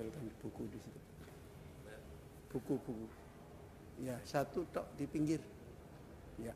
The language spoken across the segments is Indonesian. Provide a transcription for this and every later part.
tinggalkan buku di situ. Buku-buku. Ya, satu tok di pinggir. Ya.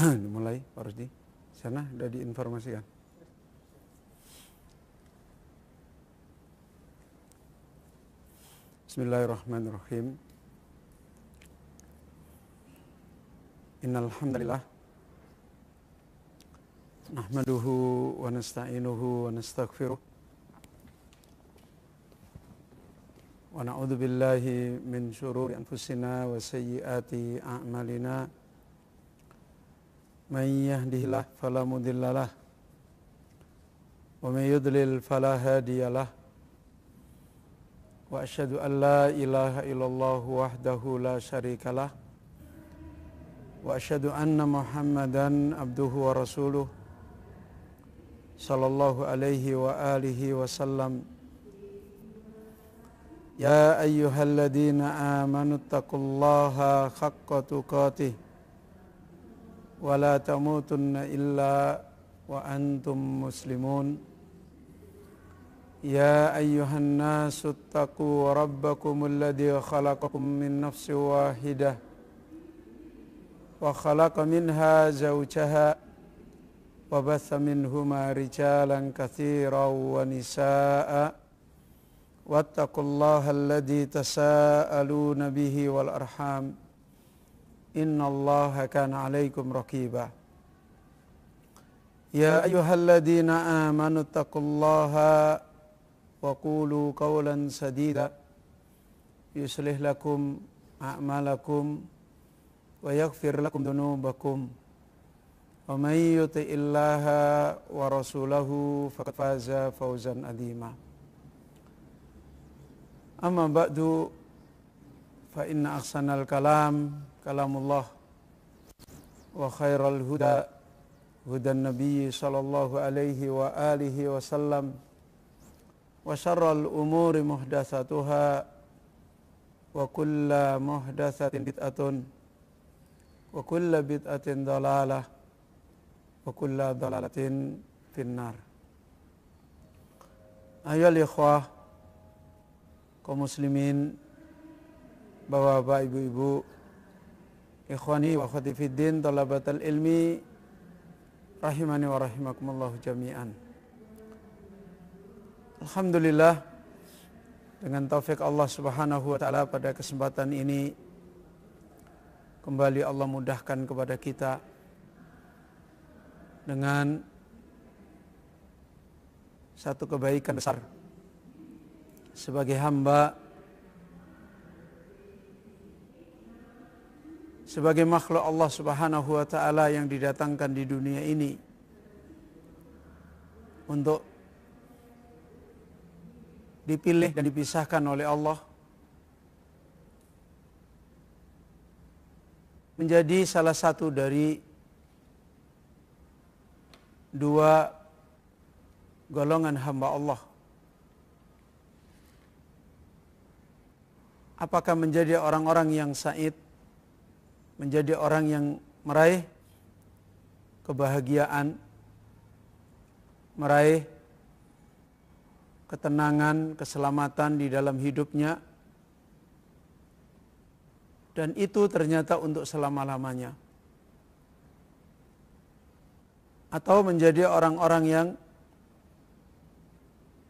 Dimulai Pak Rusdi. Sana sudah diinformasikan. Bismillahirrahmanirrahim. Innal hamdalillah nahmaduhu wa nasta'inuhu wa nastaghfiruh wa na'udzu billahi min syururi anfusina wa sayyiati a'malina. Man yahdihillahu fala mudhillalah wa man yudlil fala hadiyalah. Wa asyhadu an la ilaha illallah wahdahu la syarikalah wa asyhadu anna Muhammadan abduhu wa rasuluh sallallahu alaihi wa alihi wasallam. Ya ayyuhalladzina amanu taqullaha haqqa tuqatih wa la tamutunna illa wa antum muslimun. Ya ayyuhan nasu taqu rabbakumul ladzi khalaqakum min nafsin wahidah wa khalaqa minha zawjaha wa batha minhuma rijalan katsiran wa nisaa'a wattaqullaha alladzi tasaaluna bihi wal arham innallaha kana 'alaikum raqiba. Ya ayyuhalladzina amanu taqullaha wa qulu qawlan sadida yuslih lakum a'malakum wa yaghfir lakum dhunubakum wa may yuti'illaha wa rasulahu faqad faza fawzan 'azima. Amma ba'du fa inna ahsanal kalam kalamullah wa khairal huda hudan nabiyyi sallallahu alaihi wa alihi wasallam wa syarral umuri muhdatsatuha wa kullu muhdatsatin bid'atun wa kullu bid'atin dhalalah wa kullu dhalalatin finnar. Ayohal ikhwah kaum muslimin, bapak-bapak, ibu-ibu, ikhwani wa akhwati fiddin, thalabatal ilmi rahimani wa rahimakumullah jami'an. Alhamdulillah, dengan taufik Allah Subhanahu wa taala pada kesempatan ini kembali Allah mudahkan kepada kita dengan satu kebaikan besar sebagai hamba, sebagai makhluk Allah Subhanahu wa taala yang didatangkan di dunia ini untuk dipilih dan dipisahkan oleh Allah menjadi salah satu dari dua golongan hamba Allah. Apakah menjadi orang-orang yang sa'id, menjadi orang yang meraih kebahagiaan, meraih ketenangan, keselamatan di dalam hidupnya, dan itu ternyata untuk selama-lamanya, atau menjadi orang-orang yang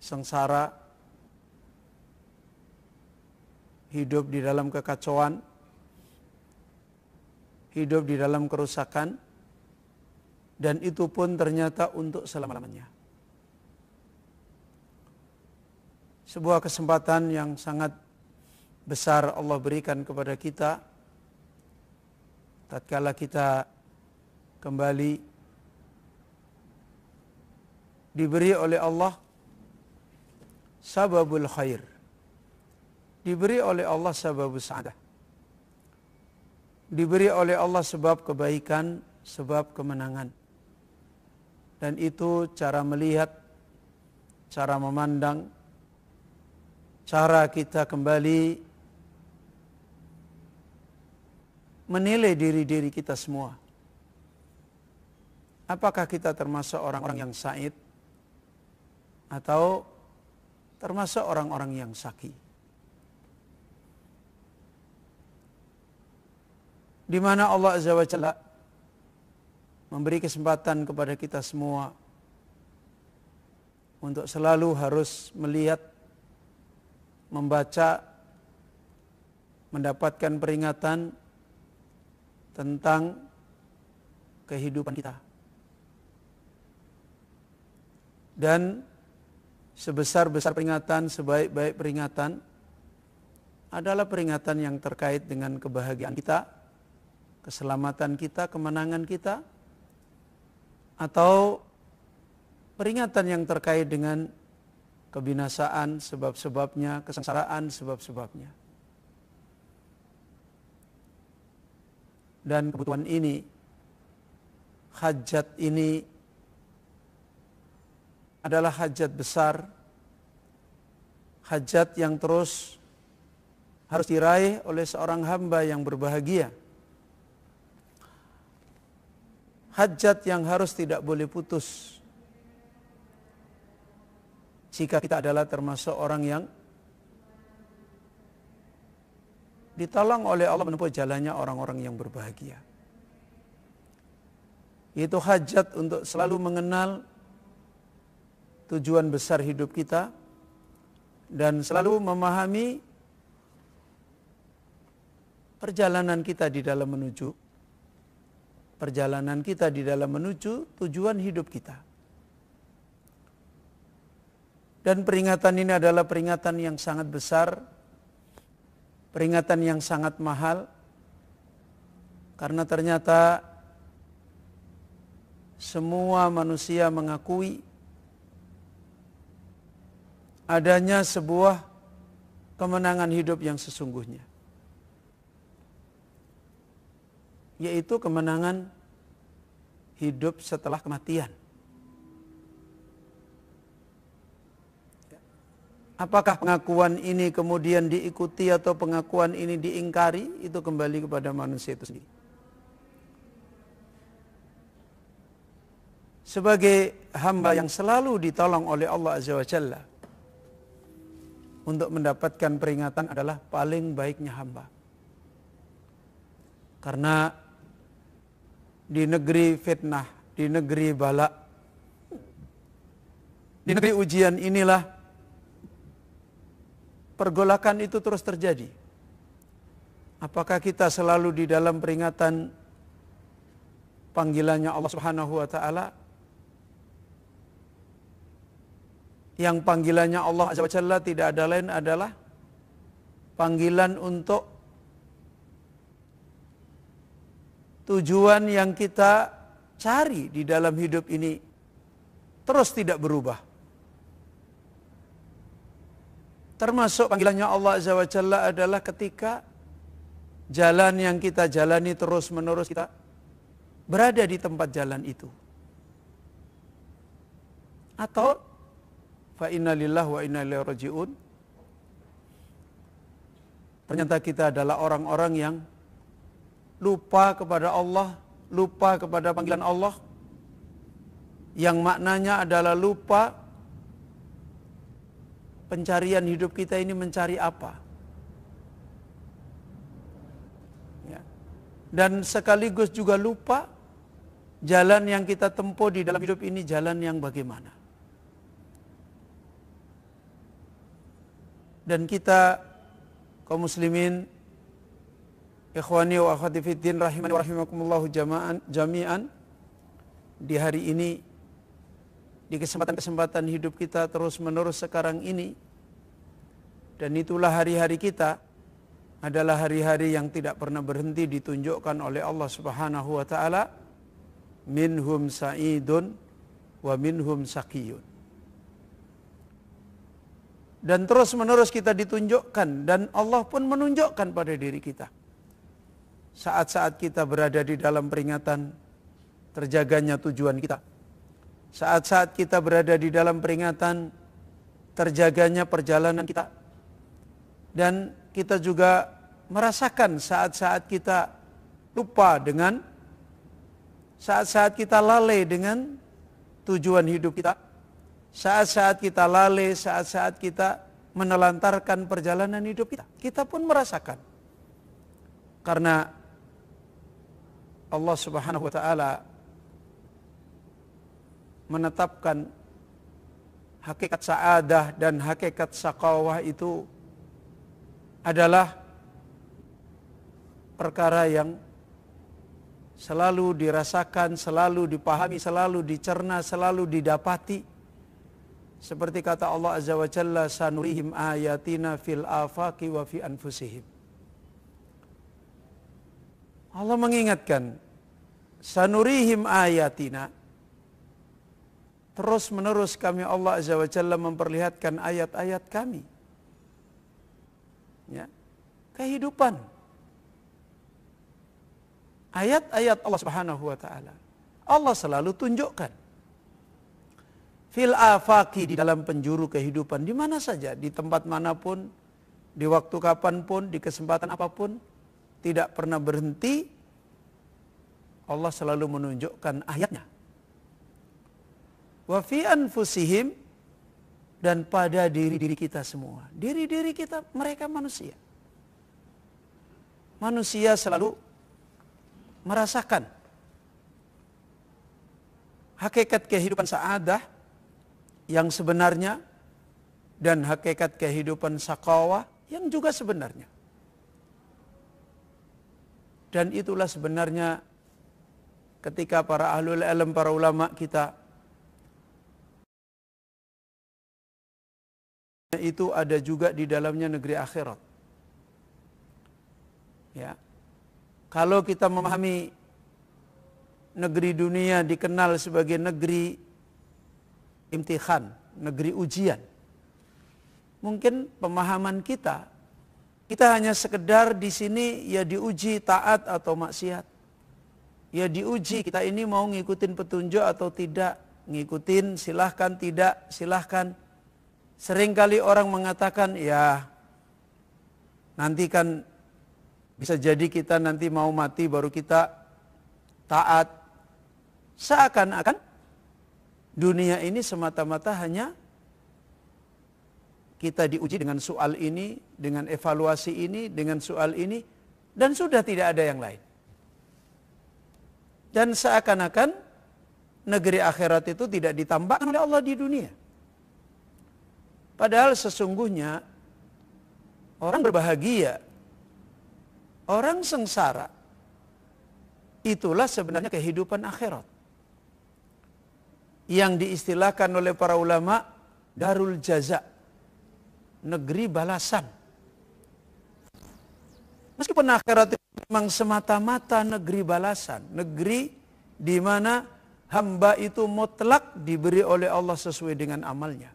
sengsara, hidup di dalam kekacauan, hidup di dalam kerusakan, dan itu pun ternyata untuk selama-lamanya. Sebuah kesempatan yang sangat besar Allah berikan kepada kita tatkala kita kembali diberi oleh Allah sababul khair, diberi oleh Allah sababus sa'adah, diberi oleh Allah sebab kebaikan, sebab kemenangan. Dan itu cara melihat, cara memandang, cara kita kembali menilai diri-diri kita semua. Apakah kita termasuk orang-orang yang sa'id atau termasuk orang-orang yang syaqi? Di mana Allah Azza wa Jalla memberi kesempatan kepada kita semua untuk selalu harus melihat, membaca, mendapatkan peringatan tentang kehidupan kita. Dan sebesar-besar peringatan, sebaik-baik peringatan adalah peringatan yang terkait dengan kebahagiaan kita, keselamatan kita, kemenangan kita, atau peringatan yang terkait dengan kebinasaan sebab-sebabnya, kesengsaraan sebab-sebabnya. Dan kebutuhan ini, hajat ini adalah hajat besar, hajat yang terus harus diraih oleh seorang hamba yang berbahagia. Hajat yang harus tidak boleh putus jika kita adalah termasuk orang yang ditolong oleh Allah menempuh jalannya orang-orang yang berbahagia. Itu hajat untuk selalu mengenal tujuan besar hidup kita dan selalu memahami perjalanan kita di dalam menuju tujuan hidup kita. Dan peringatan ini adalah peringatan yang sangat besar, peringatan yang sangat mahal, karena ternyata semua manusia mengakui adanya sebuah kemenangan hidup yang sesungguhnya, yaitu kemenangan hidup setelah kematian. Apakah pengakuan ini kemudian diikuti atau pengakuan ini diingkari, itu kembali kepada manusia itu sendiri. Sebagai hamba yang selalu ditolong oleh Allah Azza wa Jalla untuk mendapatkan peringatan adalah paling baiknya hamba. Karena di negeri fitnah, di negeri bala, di negeri ujian inilah pergolakan itu terus terjadi. Apakah kita selalu di dalam peringatan panggilannya Allah Subhanahu wa taala, yang panggilannya Allah Azza wa Jalla tidak ada lain adalah panggilan untuk tujuan yang kita cari di dalam hidup ini terus tidak berubah. Termasuk panggilannya Allah Azza wa Jalla adalah ketika jalan yang kita jalani terus menerus kita berada di tempat jalan itu. Atau fa inna lillahi wa inna ilaihi raji'un. Ternyata kita adalah orang-orang yang lupa kepada Allah, lupa kepada panggilan Allah, yang maknanya adalah lupa pencarian hidup kita ini mencari apa. Ya. Dan sekaligus juga lupa jalan yang kita tempuh di dalam hidup ini jalan yang bagaimana. Dan kita kaum muslimin, ikhwani wa akhwati fiddin rahimani wa rahimakumullahu jami'an, di hari ini, di kesempatan-kesempatan hidup kita terus menerus sekarang ini, dan itulah hari-hari kita, adalah hari-hari yang tidak pernah berhenti ditunjukkan oleh Allah Subhanahu wa taala, minhum sa'idun wa minhum saqiyun. Dan terus menerus kita ditunjukkan, dan Allah pun menunjukkan pada diri kita. Saat-saat kita berada di dalam peringatan terjaganya tujuan kita, saat-saat kita berada di dalam peringatan terjaganya perjalanan kita, dan kita juga merasakan saat-saat kita lupa dengan, saat-saat kita lalai dengan tujuan hidup kita, saat-saat kita lalai, saat-saat kita menelantarkan perjalanan hidup kita, kita pun merasakan. Karena Allah Subhanahu wa taala menetapkan hakikat sa'adah dan hakikat saqawah itu adalah perkara yang selalu dirasakan, selalu dipahami, selalu dicerna, selalu didapati. Seperti kata Allah Azza wa Jalla, sanurihim ayatina fil afaqi wa fi anfusihim. Allah mengingatkan, sanurihim ayatina, terus menerus kami Allah Azza wa Jalla memperlihatkan ayat-ayat kami. Ya, kehidupan. Ayat-ayat Allah Subhanahu wa taala. Allah selalu tunjukkan. Fil afaqi, di dalam penjuru kehidupan, di mana saja, di tempat manapun, di waktu kapanpun, di kesempatan apapun, tidak pernah berhenti. Allah selalu menunjukkan ayatnya. Wa fi anfusihim, dan pada diri-diri kita semua. Diri-diri kita, mereka manusia. Manusia selalu merasakan hakikat kehidupan sa'adah yang sebenarnya dan hakikat kehidupan saqawah yang juga sebenarnya. Dan itulah sebenarnya ketika para ahlul ilm, para ulama kita itu ada juga di dalamnya negeri akhirat. Ya. Kalau kita memahami negeri dunia dikenal sebagai negeri imtihan, negeri ujian. Mungkin pemahaman kita hanya sekedar di sini ya diuji taat atau maksiat. Ya diuji kita ini mau ngikutin petunjuk atau tidak. Ngikutin silahkan, tidak silahkan. Seringkali orang mengatakan ya nanti kan bisa jadi kita nanti mau mati baru kita taat. Seakan-akan dunia ini semata-mata hanya kita diuji dengan soal ini, dengan evaluasi ini, dengan soal ini, dan sudah tidak ada yang lain. Dan seakan-akan negeri akhirat itu tidak ditambahkan oleh Allah di dunia. Padahal sesungguhnya orang berbahagia, orang sengsara, itulah sebenarnya kehidupan akhirat. Yang diistilahkan oleh para ulama darul jaza, negeri balasan. Meskipun akhirat itu memang semata-mata negeri balasan, negeri di mana hamba itu mutlak diberi oleh Allah sesuai dengan amalnya.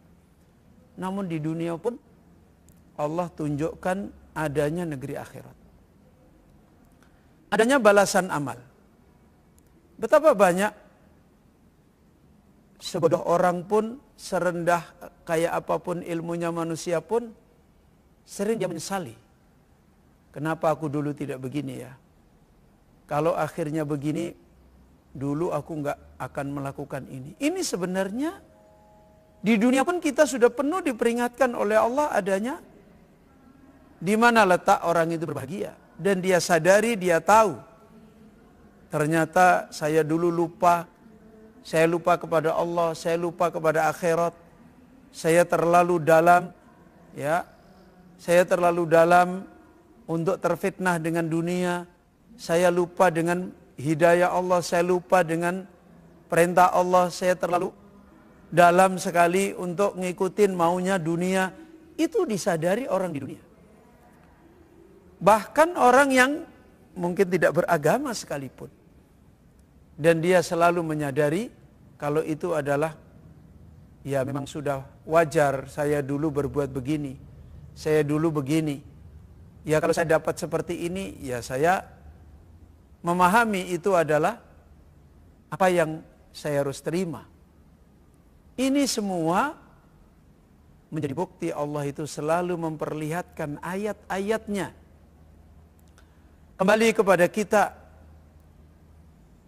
Namun di dunia pun Allah tunjukkan adanya negeri akhirat. Adanya balasan amal. Betapa banyak sebodoh orang pun, serendah kayak apapun ilmunya manusia pun, sering dia menyesali. Kenapa aku dulu tidak begini ya? Kalau akhirnya begini, dulu aku nggak akan melakukan ini. Ini sebenarnya di dunia pun kita sudah penuh diperingatkan oleh Allah adanya di mana letak orang itu berbahagia. Dan dia sadari, dia tahu. Ternyata saya dulu lupa. Saya lupa kepada Allah, saya lupa kepada akhirat. Saya terlalu dalam, ya. Saya terlalu dalam untuk terfitnah dengan dunia. Saya lupa dengan hidayah Allah, saya lupa dengan perintah Allah. Saya terlalu dalam sekali untuk ngikutin maunya dunia. Itu disadari orang di dunia. Bahkan orang yang mungkin tidak beragama sekalipun. Dan dia selalu menyadari kalau itu adalah ya memang sudah wajar saya dulu berbuat begini. Saya dulu begini. Ya kalau saya dapat seperti ini ya saya memahami itu adalah apa yang saya harus terima. Ini semua menjadi bukti Allah itu selalu memperlihatkan ayat-ayatnya kembali kepada kita.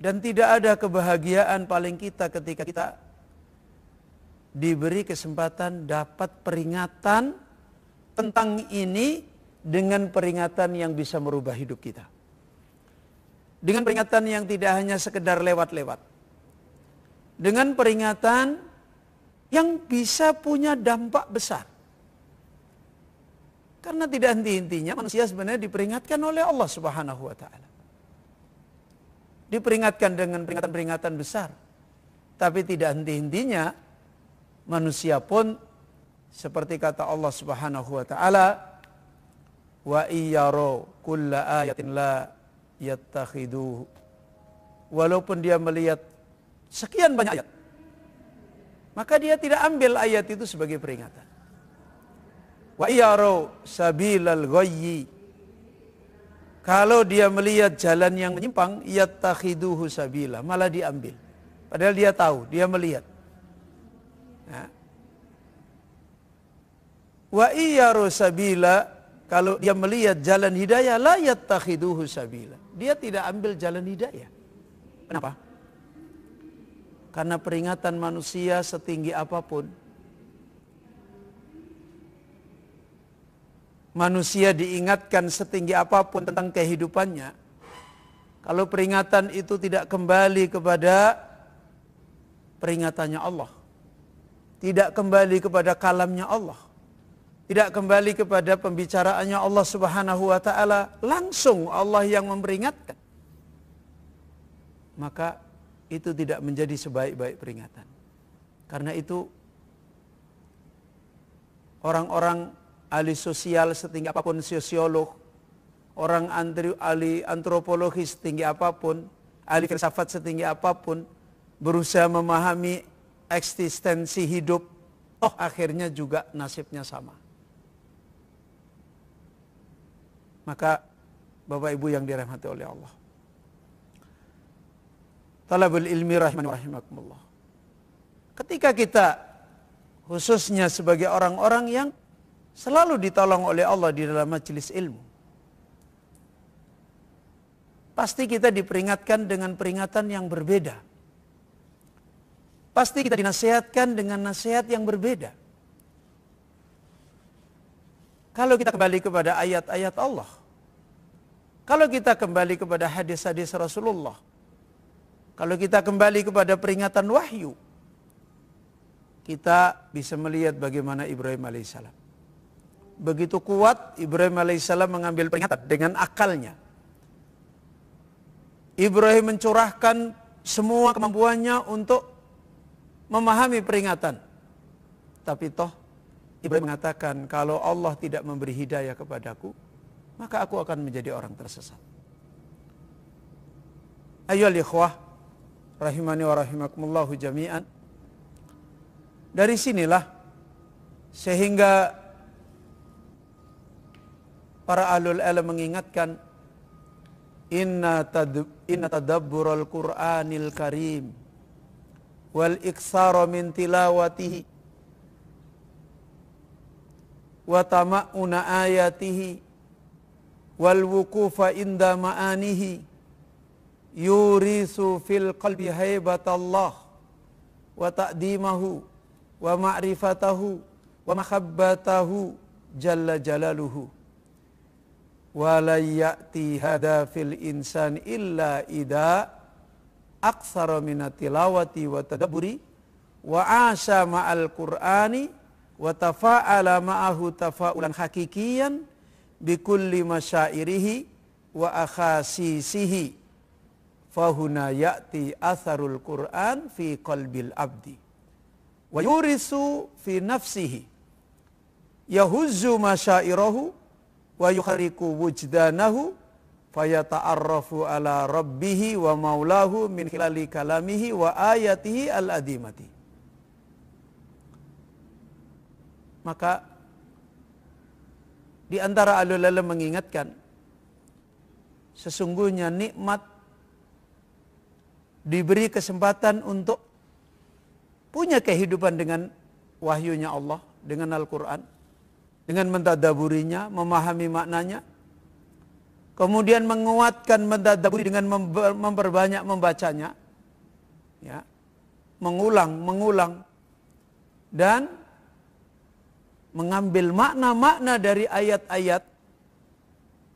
Dan tidak ada kebahagiaan paling kita ketika kita diberi kesempatan dapat peringatan tentang ini dengan peringatan yang bisa merubah hidup kita. Dengan peringatan yang tidak hanya sekedar lewat-lewat. dengan peringatan yang bisa punya dampak besar. Karena tidak henti-hentinya manusia sebenarnya diperingatkan oleh Allah Subhanahu wa taala. Diperingatkan dengan peringatan-peringatan besar. Tapi tidak henti-hentinya manusia pun seperti kata Allah Subhanahu wa taala, wa iyyaro kulla ayatin la yattakhiduhu. Walaupun dia melihat sekian banyak ayat, maka dia tidak ambil ayat itu sebagai peringatan. Wa iyyaro sabilal ghayyi. Kalau dia melihat jalan yang menyimpang, yattakhiduhu sabila, malah diambil. Padahal dia tahu, dia melihat. Nah. Wa iyyaro sabila, kalau dia melihat jalan hidayah, la yattakhiduhu sabila. Dia tidak ambil jalan hidayah. Kenapa? Karena peringatan manusia setinggi apapun, manusia diingatkan setinggi apapun tentang kehidupannya, kalau peringatan itu tidak kembali kepada peringatannya Allah, tidak kembali kepada kalamnya Allah, tidak kembali kepada pembicaraannya Allah Subhanahu wa taala, langsung Allah yang memperingatkan, maka itu tidak menjadi sebaik-baik peringatan. Karena itu orang-orang ahli sosial setinggi apapun, sosiolog, orang ahli antropologi setinggi apapun, ahli filsafat setinggi apapun, berusaha memahami eksistensi hidup, akhirnya juga nasibnya sama. Maka Bapak Ibu yang dirahmati oleh Allah, talabul ilmi rahimani wa rahimakumullah. Ketika kita khususnya sebagai orang-orang yang selalu ditolong oleh Allah di dalam majelis ilmu, pasti kita diperingatkan dengan peringatan yang berbeda. Pasti kita dinasihatkan dengan nasihat yang berbeda. Kalau kita kembali kepada ayat-ayat Allah, kalau kita kembali kepada hadis-hadis Rasulullah, kalau kita kembali kepada peringatan wahyu, kita bisa melihat bagaimana Ibrahim alaihissalam. Begitu kuat Ibrahim alaihissalam mengambil peringatan dengan akalnya. Ibrahim mencurahkan semua kemampuannya untuk memahami peringatan. Tapi toh Ibrahim mengatakan, kalau Allah tidak memberi hidayah kepadaku, maka aku akan menjadi orang tersesat. Ayyuhal ikhwah rahimani wa rahimakumullahu jami'an. Dari sinilah sehingga para ahlul ilm mengingatkan, inna tadabbural Qur'anil Karim wal iksara min tilawatihi wa tama'una ayatihi wal wukufa inda ma'anihi yurisu fil qalbi haibatallah wa ta'dimahu wa ma'rifatahu wa mahabbatahu jalla jalaluhu wa la ya'ti hada fil insan illa idha aksara minat tilawati wa tadabburi wa asha ma'al qur'ani wa tafa'ala ma'ahu tafa'ulan hakikiyan bikulli masyairihi wa akhasisihi fahuna ya'ti atharul qur'an fi qalbil abdi wa yurisu fi nafsihi yahuzzu masyairahu wa yukhariku wujdanahu fayata'arrafu ala rabbihi wa maulahu min khilali kalamihi wa ayatihi al-adimati. Maka di antara ahlul ilm mengingatkan, sesungguhnya nikmat diberi kesempatan untuk punya kehidupan dengan wahyunya Allah, dengan Al-Quran, dengan mentadaburinya, memahami maknanya, kemudian menguatkan mentadaburi dengan memperbanyak membacanya, ya, mengulang, dan mengambil makna-makna dari ayat-ayat,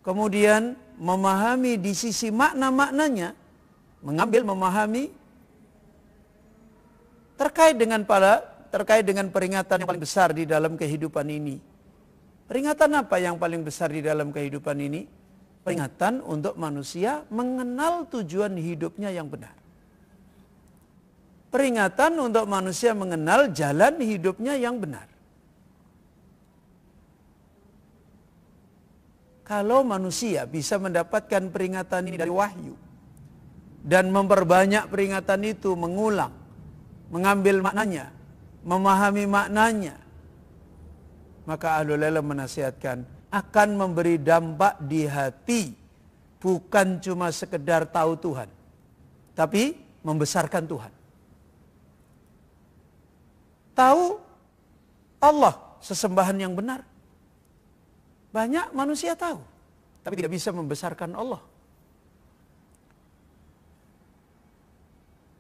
kemudian memahami di sisi makna-maknanya, memahami terkait dengan peringatan yang paling besar di dalam kehidupan ini. Peringatan apa yang paling besar di dalam kehidupan ini? Peringatan untuk manusia mengenal tujuan hidupnya yang benar. Peringatan untuk manusia mengenal jalan hidupnya yang benar. Kalau manusia bisa mendapatkan peringatan ini dari wahyu dan memperbanyak peringatan itu, mengulang, mengambil maknanya, memahami maknanya, maka ahlul ilm menasihatkan akan memberi dampak di hati, bukan cuma sekedar tahu Tuhan, tapi membesarkan Tuhan. Tahu Allah sesembahan yang benar. Banyak manusia tahu, tapi tidak bisa membesarkan Allah.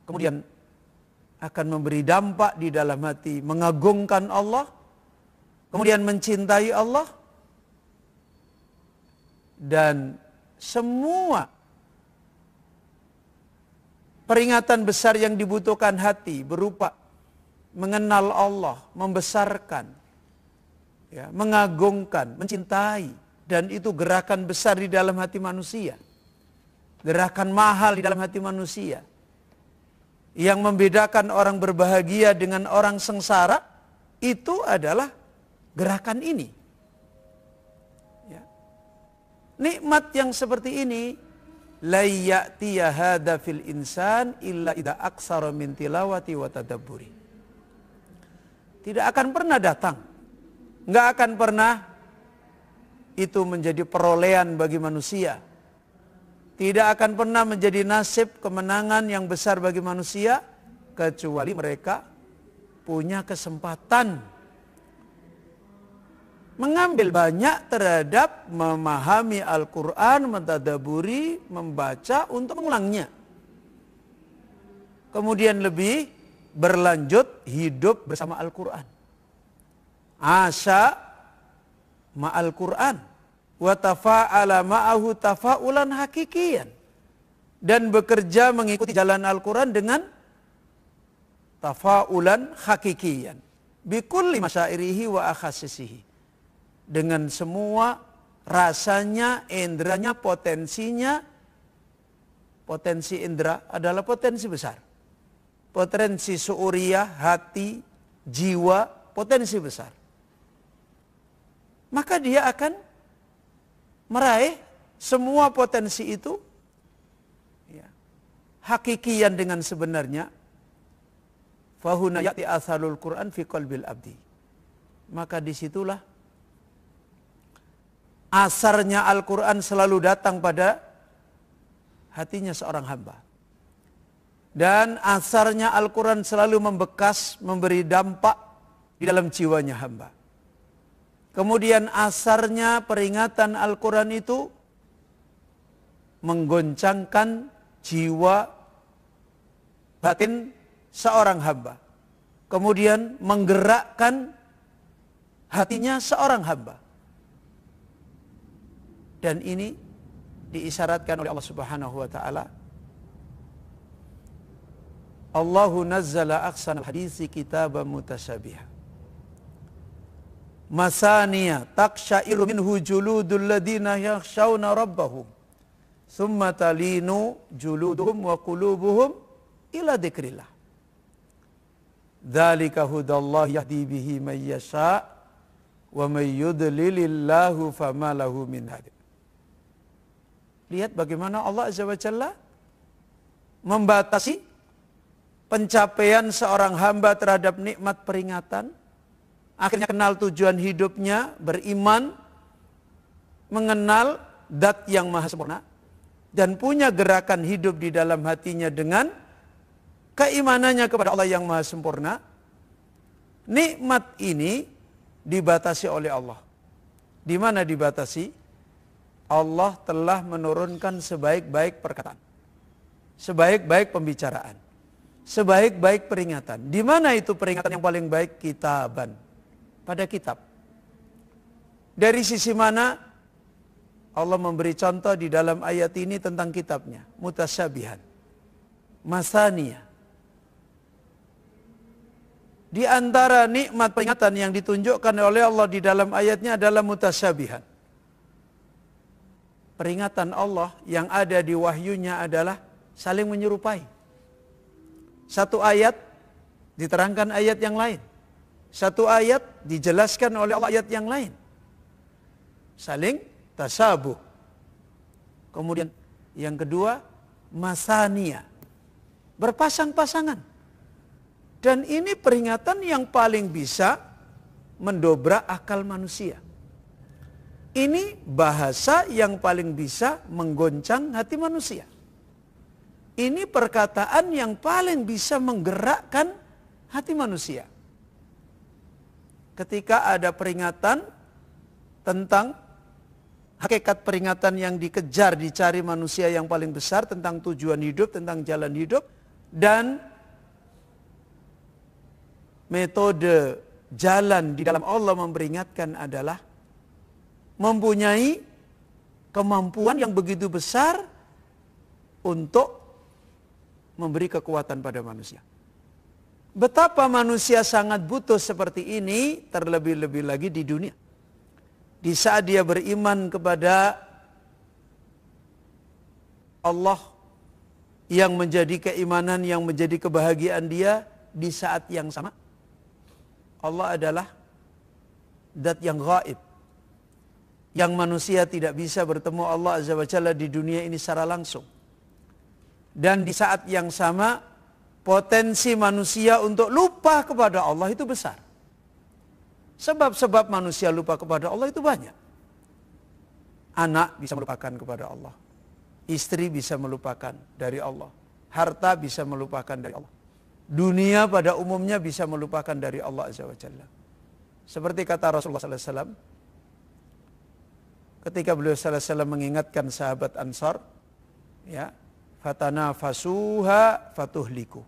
Kemudian akan memberi dampak di dalam hati, mengagungkan Allah, kemudian mencintai Allah, dan semua peringatan besar yang dibutuhkan hati berupa mengenal Allah, membesarkan, ya, mengagungkan, mencintai, dan itu gerakan besar di dalam hati manusia, gerakan mahal di dalam hati manusia, yang membedakan orang berbahagia dengan orang sengsara, itu adalah gerakan ini. Ya. Nikmat yang seperti ini, la ya'tiya hadza fil insan illa idza aksara min tilawati wa tadabburi. Tidak akan pernah datang, nggak akan pernah itu menjadi perolehan bagi manusia. Tidak akan pernah menjadi nasib kemenangan yang besar bagi manusia, kecuali mereka punya kesempatan mengambil banyak terhadap memahami Al-Quran, mentadaburi, membaca untuk mengulangnya. Kemudian lebih berlanjut hidup bersama Al-Quran. Asya ma'al Quran wa tafa'ala ma'ahu tafa'ulan hakikian, dan bekerja mengikuti jalan Al-Quran dengan tafa'ulan hakikian bikulli masyairihi wa akhasisihi, dengan semua rasanya, indranya, potensinya. Potensi indra adalah potensi besar, potensi su'uriyah, hati, jiwa, potensi besar. Maka dia akan meraih semua potensi itu, ya, hakikian dengan sebenarnya. Fahuna ya'ti atharul Quran fi qalbil abdi. Maka disitulah asarnya Al-Quran selalu datang pada hatinya seorang hamba. Dan asarnya Al-Quran selalu membekas, memberi dampak di dalam jiwanya hamba. Kemudian asarnya peringatan Al-Quran itu menggoncangkan jiwa batin seorang hamba. Kemudian menggerakkan hatinya seorang hamba. Dan ini diisyaratkan oleh Allah Subhanahu wa taala. Allahu nazzala ahsanal haditsi kitaban mutasyabiha. Masaniya taqsha'iru minhu juludul ladina yakhshawna rabbahum thumma talinu juluduhum wa qulubuhum ila dzikrillah. Dzalika hudallah yahdi bihi may yasha wa may yudlilillahu fama lahu min hadi. Lihat bagaimana Allah Azza wa Jalla membatasi pencapaian seorang hamba terhadap nikmat peringatan. Akhirnya kenal tujuan hidupnya, beriman, mengenal Dat yang maha sempurna, dan punya gerakan hidup di dalam hatinya dengan keimanannya kepada Allah yang maha sempurna. Nikmat ini dibatasi oleh Allah. Di mana dibatasi? Allah telah menurunkan sebaik-baik perkataan, sebaik-baik pembicaraan, sebaik-baik peringatan. Di mana itu peringatan yang paling baik? Kitaban. Pada kitab. Dari sisi mana? Allah memberi contoh di dalam ayat ini tentang kitabnya. Mutasyabihan. Masaniya. Di antara nikmat peringatan yang ditunjukkan oleh Allah di dalam ayatnya adalah mutasyabihan. Peringatan Allah yang ada di wahyunya adalah saling menyerupai. Satu ayat diterangkan ayat yang lain. Satu ayat dijelaskan oleh Allah ayat yang lain. Saling tasabuh. Kemudian yang kedua, masania. Berpasang-pasangan. Dan ini peringatan yang paling bisa mendobrak akal manusia. Ini bahasa yang paling bisa menggoncang hati manusia. Ini perkataan yang paling bisa menggerakkan hati manusia. Ketika ada peringatan tentang hakikat peringatan yang dikejar, dicari manusia yang paling besar, tentang tujuan hidup, tentang jalan hidup, dan metode jalan di dalam Allah memperingatkan adalah mempunyai kemampuan yang begitu besar untuk memberi kekuatan pada manusia. Betapa manusia sangat butuh seperti ini, terlebih-lebih lagi di dunia. Di saat dia beriman kepada Allah yang menjadi keimanan, yang menjadi kebahagiaan dia, di saat yang sama Allah adalah zat yang gaib, yang manusia tidak bisa bertemu Allah Azza wa Jalla di dunia ini secara langsung. Dan di saat yang sama, potensi manusia untuk lupa kepada Allah itu besar. Sebab-sebab manusia lupa kepada Allah itu banyak. Anak bisa melupakan kepada Allah. Istri bisa melupakan dari Allah. Harta bisa melupakan dari Allah. Dunia pada umumnya bisa melupakan dari Allah Azza wa Jalla. Seperti kata Rasulullah SAW, ketika beliau SAW mengingatkan sahabat Ansar, ya, fatanafasuha fatuhliku.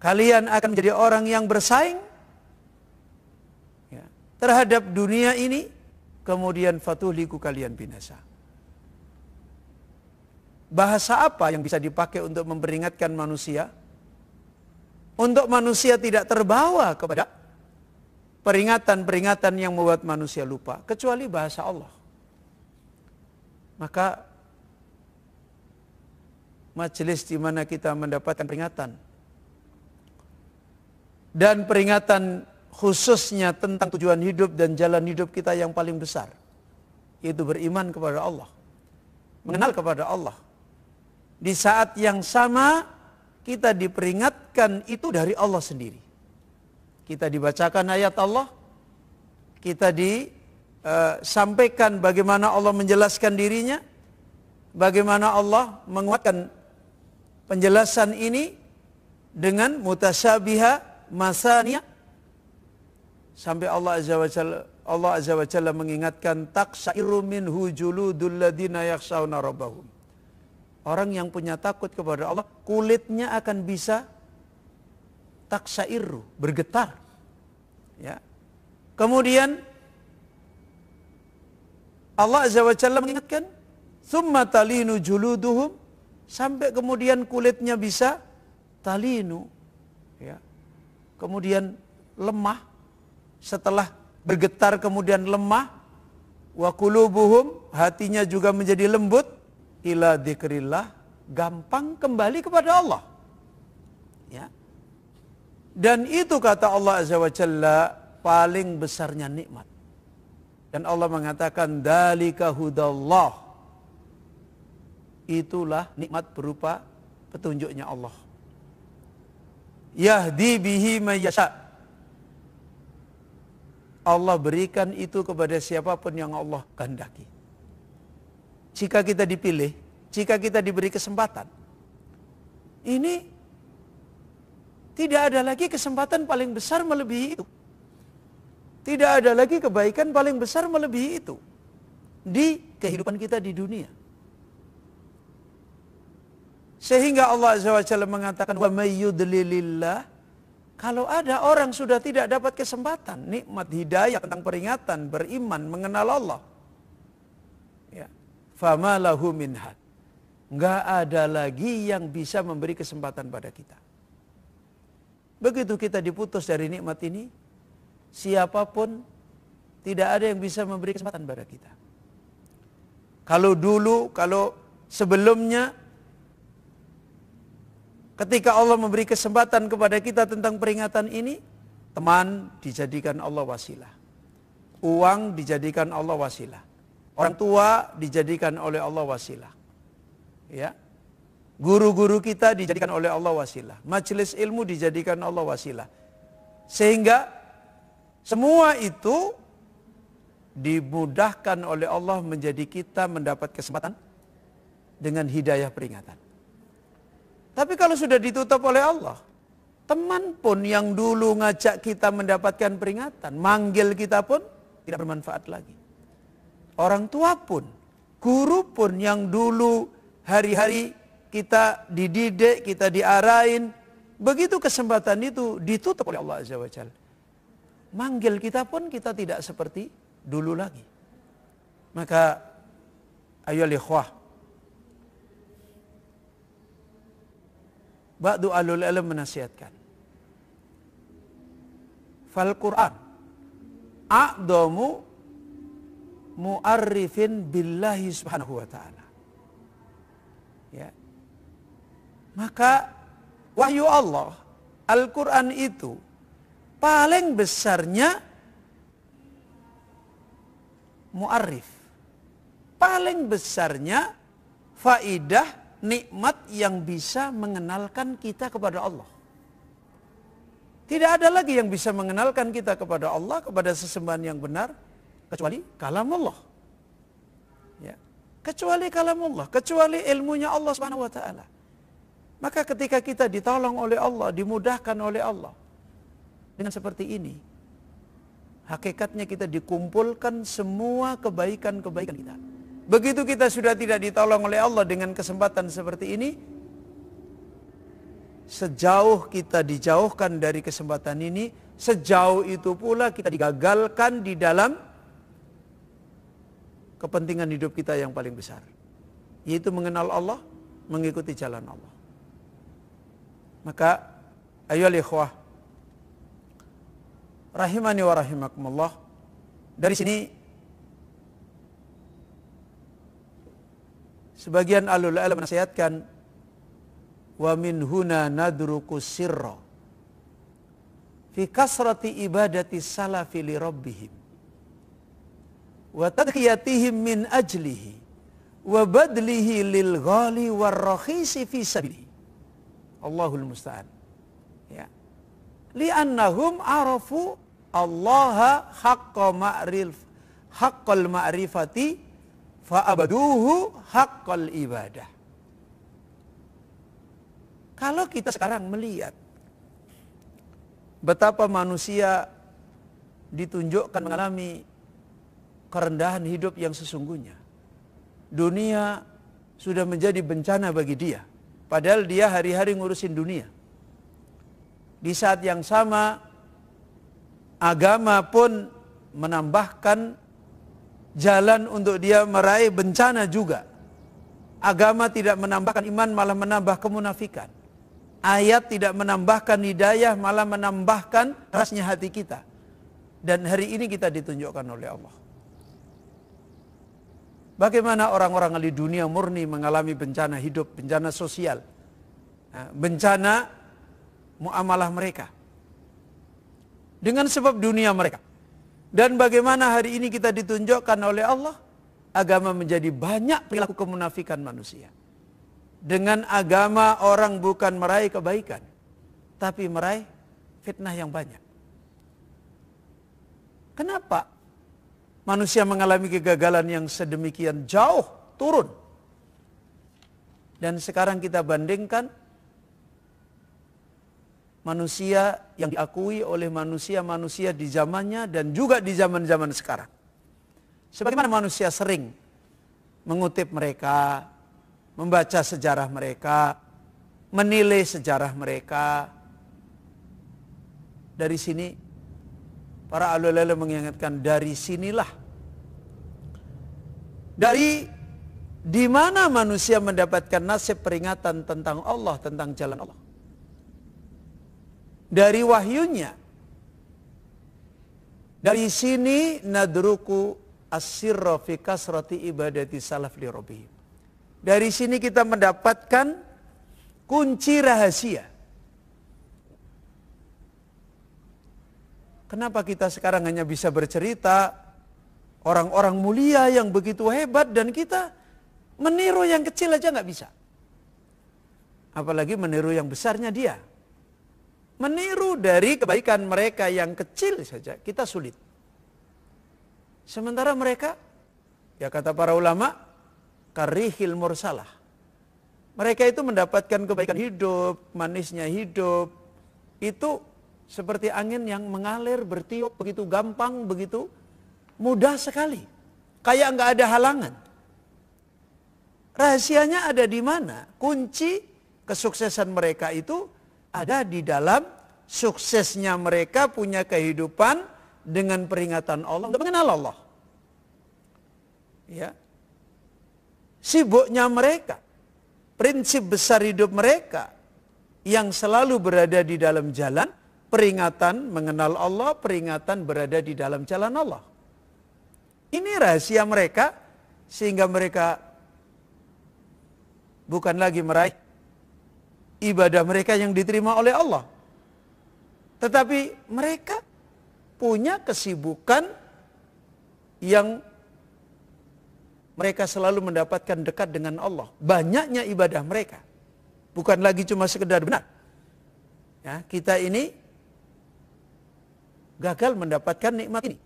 Kalian akan menjadi orang yang bersaing, ya, terhadap dunia ini, kemudian fatuhliku, kalian binasa. Bahasa apa yang bisa dipakai untuk memperingatkan manusia? Untuk manusia tidak terbawa kepada peringatan-peringatan yang membuat manusia lupa, kecuali bahasa Allah. Maka majelis di mana kita mendapatkan peringatan, dan peringatan khususnya tentang tujuan hidup dan jalan hidup kita yang paling besar, yaitu beriman kepada Allah, mengenal kepada Allah. Di saat yang sama kita diperingatkan itu dari Allah sendiri. Kita dibacakan ayat Allah, kita disampaikan bagaimana Allah menjelaskan dirinya, bagaimana Allah menguatkan penjelasan ini dengan mutasyabiha masaniya, sampai Allah Azza wa Jalla mengingatkan taqsairu minhu juludul ladina yakhshawna rabbahum. Orang yang punya takut kepada Allah, kulitnya akan bisa taksairu, bergetar. Ya. Kemudian Allah Azza wa Jalla mengingatkan, tsumma talinu juluduhum, sampai kemudian kulitnya bisa talinu, ya. Kemudian lemah, setelah bergetar kemudian lemah, wa qulubuhum, hatinya juga menjadi lembut, ila dzikrillah, gampang kembali kepada Allah. Ya. Dan itu kata Allah Azza wa Jalla paling besarnya nikmat. Dan Allah mengatakan dzalika hudallah. Itulah nikmat berupa petunjuknya Allah. Yahdi bihi may yasha. Allah berikan itu kepada siapapun yang Allah kehendaki. Jika kita dipilih, jika kita diberi kesempatan, ini tidak ada lagi kesempatan paling besar melebihi itu. Tidak ada lagi kebaikan paling besar melebihi itu di kehidupan kita di dunia. Sehingga Allah Azza wa Jalla mengatakan, wa may yudlilillah, kalau ada orang sudah tidak dapat kesempatan nikmat hidayah tentang peringatan, beriman, mengenal Allah, ya, fama lahu min had. Enggak ada lagi yang bisa memberi kesempatan pada kita. Begitu kita diputus dari nikmat ini, siapapun tidak ada yang bisa memberi kesempatan pada kita. Kalau sebelumnya, ketika Allah memberi kesempatan kepada kita tentang peringatan ini, teman dijadikan Allah wasilah. Uang dijadikan Allah wasilah. Orang tua dijadikan oleh Allah wasilah. Ya. Guru-guru kita dijadikan oleh Allah wasilah. Majelis ilmu dijadikan Allah wasilah. Sehingga semua itu dimudahkan oleh Allah menjadi kita mendapat kesempatan dengan hidayah peringatan. Tapi kalau sudah ditutup oleh Allah, teman pun yang dulu ngajak kita mendapatkan peringatan, manggil kita pun tidak bermanfaat lagi. Orang tua pun, guru pun yang dulu hari-hari kita dididik, kita diarahin, begitu kesempatan itu ditutup oleh Allah Azza wa Jalla, manggil kita pun kita tidak seperti dulu lagi. Maka ayolah ikhwah, ba'du alul ilm menasihatkan, fal Quran a'damu mu'arrifin billahi subhanahu wa ta'ala. Ya. Maka wahyu Allah, Al-Quran itu paling besarnya mu'arrif, paling besarnya faidah nikmat yang bisa mengenalkan kita kepada Allah. Tidak ada lagi yang bisa mengenalkan kita kepada Allah, kepada sesembahan yang benar, kecuali kalamullah. Ya. Kecuali kalamullah, kecuali ilmunya Allah Subhanahu wa taala. Maka ketika kita ditolong oleh Allah, dimudahkan oleh Allah dengan seperti ini, hakikatnya kita dikumpulkan semua kebaikan-kebaikan kita. Begitu kita sudah tidak ditolong oleh Allah dengan kesempatan seperti ini, sejauh kita dijauhkan dari kesempatan ini, sejauh itu pula kita digagalkan di dalam kepentingan hidup kita yang paling besar, yaitu mengenal Allah, mengikuti jalan Allah. Maka ayolah ikhwah rahimani wa rahimakumullah, dari sini sebagian alul ilm menasihatkan, wa min huna nadruku sirra fi kasrati ibadati salafi li rabbihim wa tadhiyatihim min ajlihi wa badlihi lil ghali war rakhisi fi sabilihi. Allahul musta'an. Ya. Li'annahum arafu Allah haqqal ma'rifati fa'abaduhu haqqal ibadah. Kalau kita sekarang melihat betapa manusia ditunjukkan mengalami kerendahan hidup yang sesungguhnya, dunia sudah menjadi bencana bagi dia, padahal dia hari-hari ngurusin dunia. Di saat yang sama, agama pun menambahkan jalan untuk dia meraih bencana juga. Agama tidak menambahkan iman, malah menambah kemunafikan. Ayat tidak menambahkan hidayah, malah menambahkan kerasnya hati kita. Dan hari ini kita ditunjukkan oleh Allah. Bagaimana orang-orang ahli dunia murni mengalami bencana hidup, bencana sosial, bencana muamalah mereka, dengan sebab dunia mereka. Dan bagaimana hari ini kita ditunjukkan oleh Allah, agama menjadi banyak perilaku kemunafikan manusia. Dengan agama orang bukan meraih kebaikan, tapi meraih fitnah yang banyak. Kenapa manusia mengalami kegagalan yang sedemikian jauh turun? Dan sekarang kita bandingkan manusia yang diakui oleh manusia-manusia di zamannya dan juga di zaman-zaman sekarang. Sebagaimana manusia sering mengutip mereka, membaca sejarah mereka, menilai sejarah mereka. Dari sini para ulama mengingatkan, dari sinilah, dari di mana manusia mendapatkan nasib peringatan tentang Allah, tentang jalan Allah. dari wahyunya. Dari sini nadruku as-sirra fi kasrati ibadati salaf li rabbihim. Dari sini kita mendapatkan kunci rahasia. Kenapa kita sekarang hanya bisa bercerita orang-orang mulia yang begitu hebat dan kita meniru yang kecil aja nggak bisa. Apalagi meniru yang besarnya dia. Meniru dari kebaikan mereka yang kecil saja kita sulit. Sementara mereka, ya kata para ulama, karihil mursalah. Mereka itu mendapatkan kebaikan hidup, manisnya hidup. Itu seperti angin yang mengalir, bertiup begitu gampang, begitu mudah sekali. Kayak nggak ada halangan. Rahasianya ada di mana? Kunci kesuksesan mereka itu ada di dalam suksesnya mereka punya kehidupan dengan peringatan Allah, untuk mengenal Allah. Ya. Sibuknya mereka, prinsip besar hidup mereka yang selalu berada di dalam jalan, peringatan mengenal Allah, peringatan berada di dalam jalan Allah. Ini rahasia mereka, sehingga mereka bukan lagi meraih ibadah mereka yang diterima oleh Allah. Tetapi mereka punya kesibukan yang mereka selalu mendapatkan dekat dengan Allah. Banyaknya ibadah mereka. Bukan lagi cuma sekedar benar. Ya, kita ini gagal mendapatkan nikmat ini.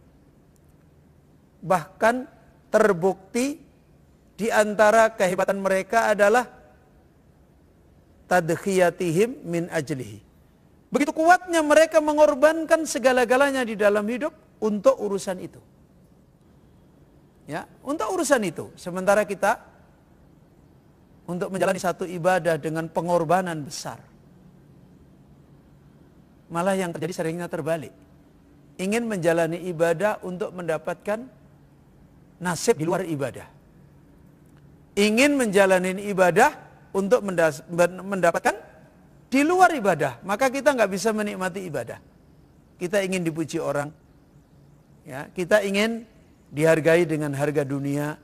Bahkan terbukti di antara kehebatan mereka adalah tadkhiyatihim min ajlihi. Begitu kuatnya mereka mengorbankan segala-galanya di dalam hidup untuk urusan itu. Ya, untuk urusan itu. Sementara kita untuk menjalani satu ibadah dengan pengorbanan besar. Malah yang terjadi seringnya terbalik. Ingin menjalani ibadah untuk mendapatkan nasib di luar ibadah. Ingin menjalani ibadah untuk mendapatkan di luar ibadah, maka kita nggak bisa menikmati ibadah. Kita ingin dipuji orang, ya, kita ingin dihargai dengan harga dunia,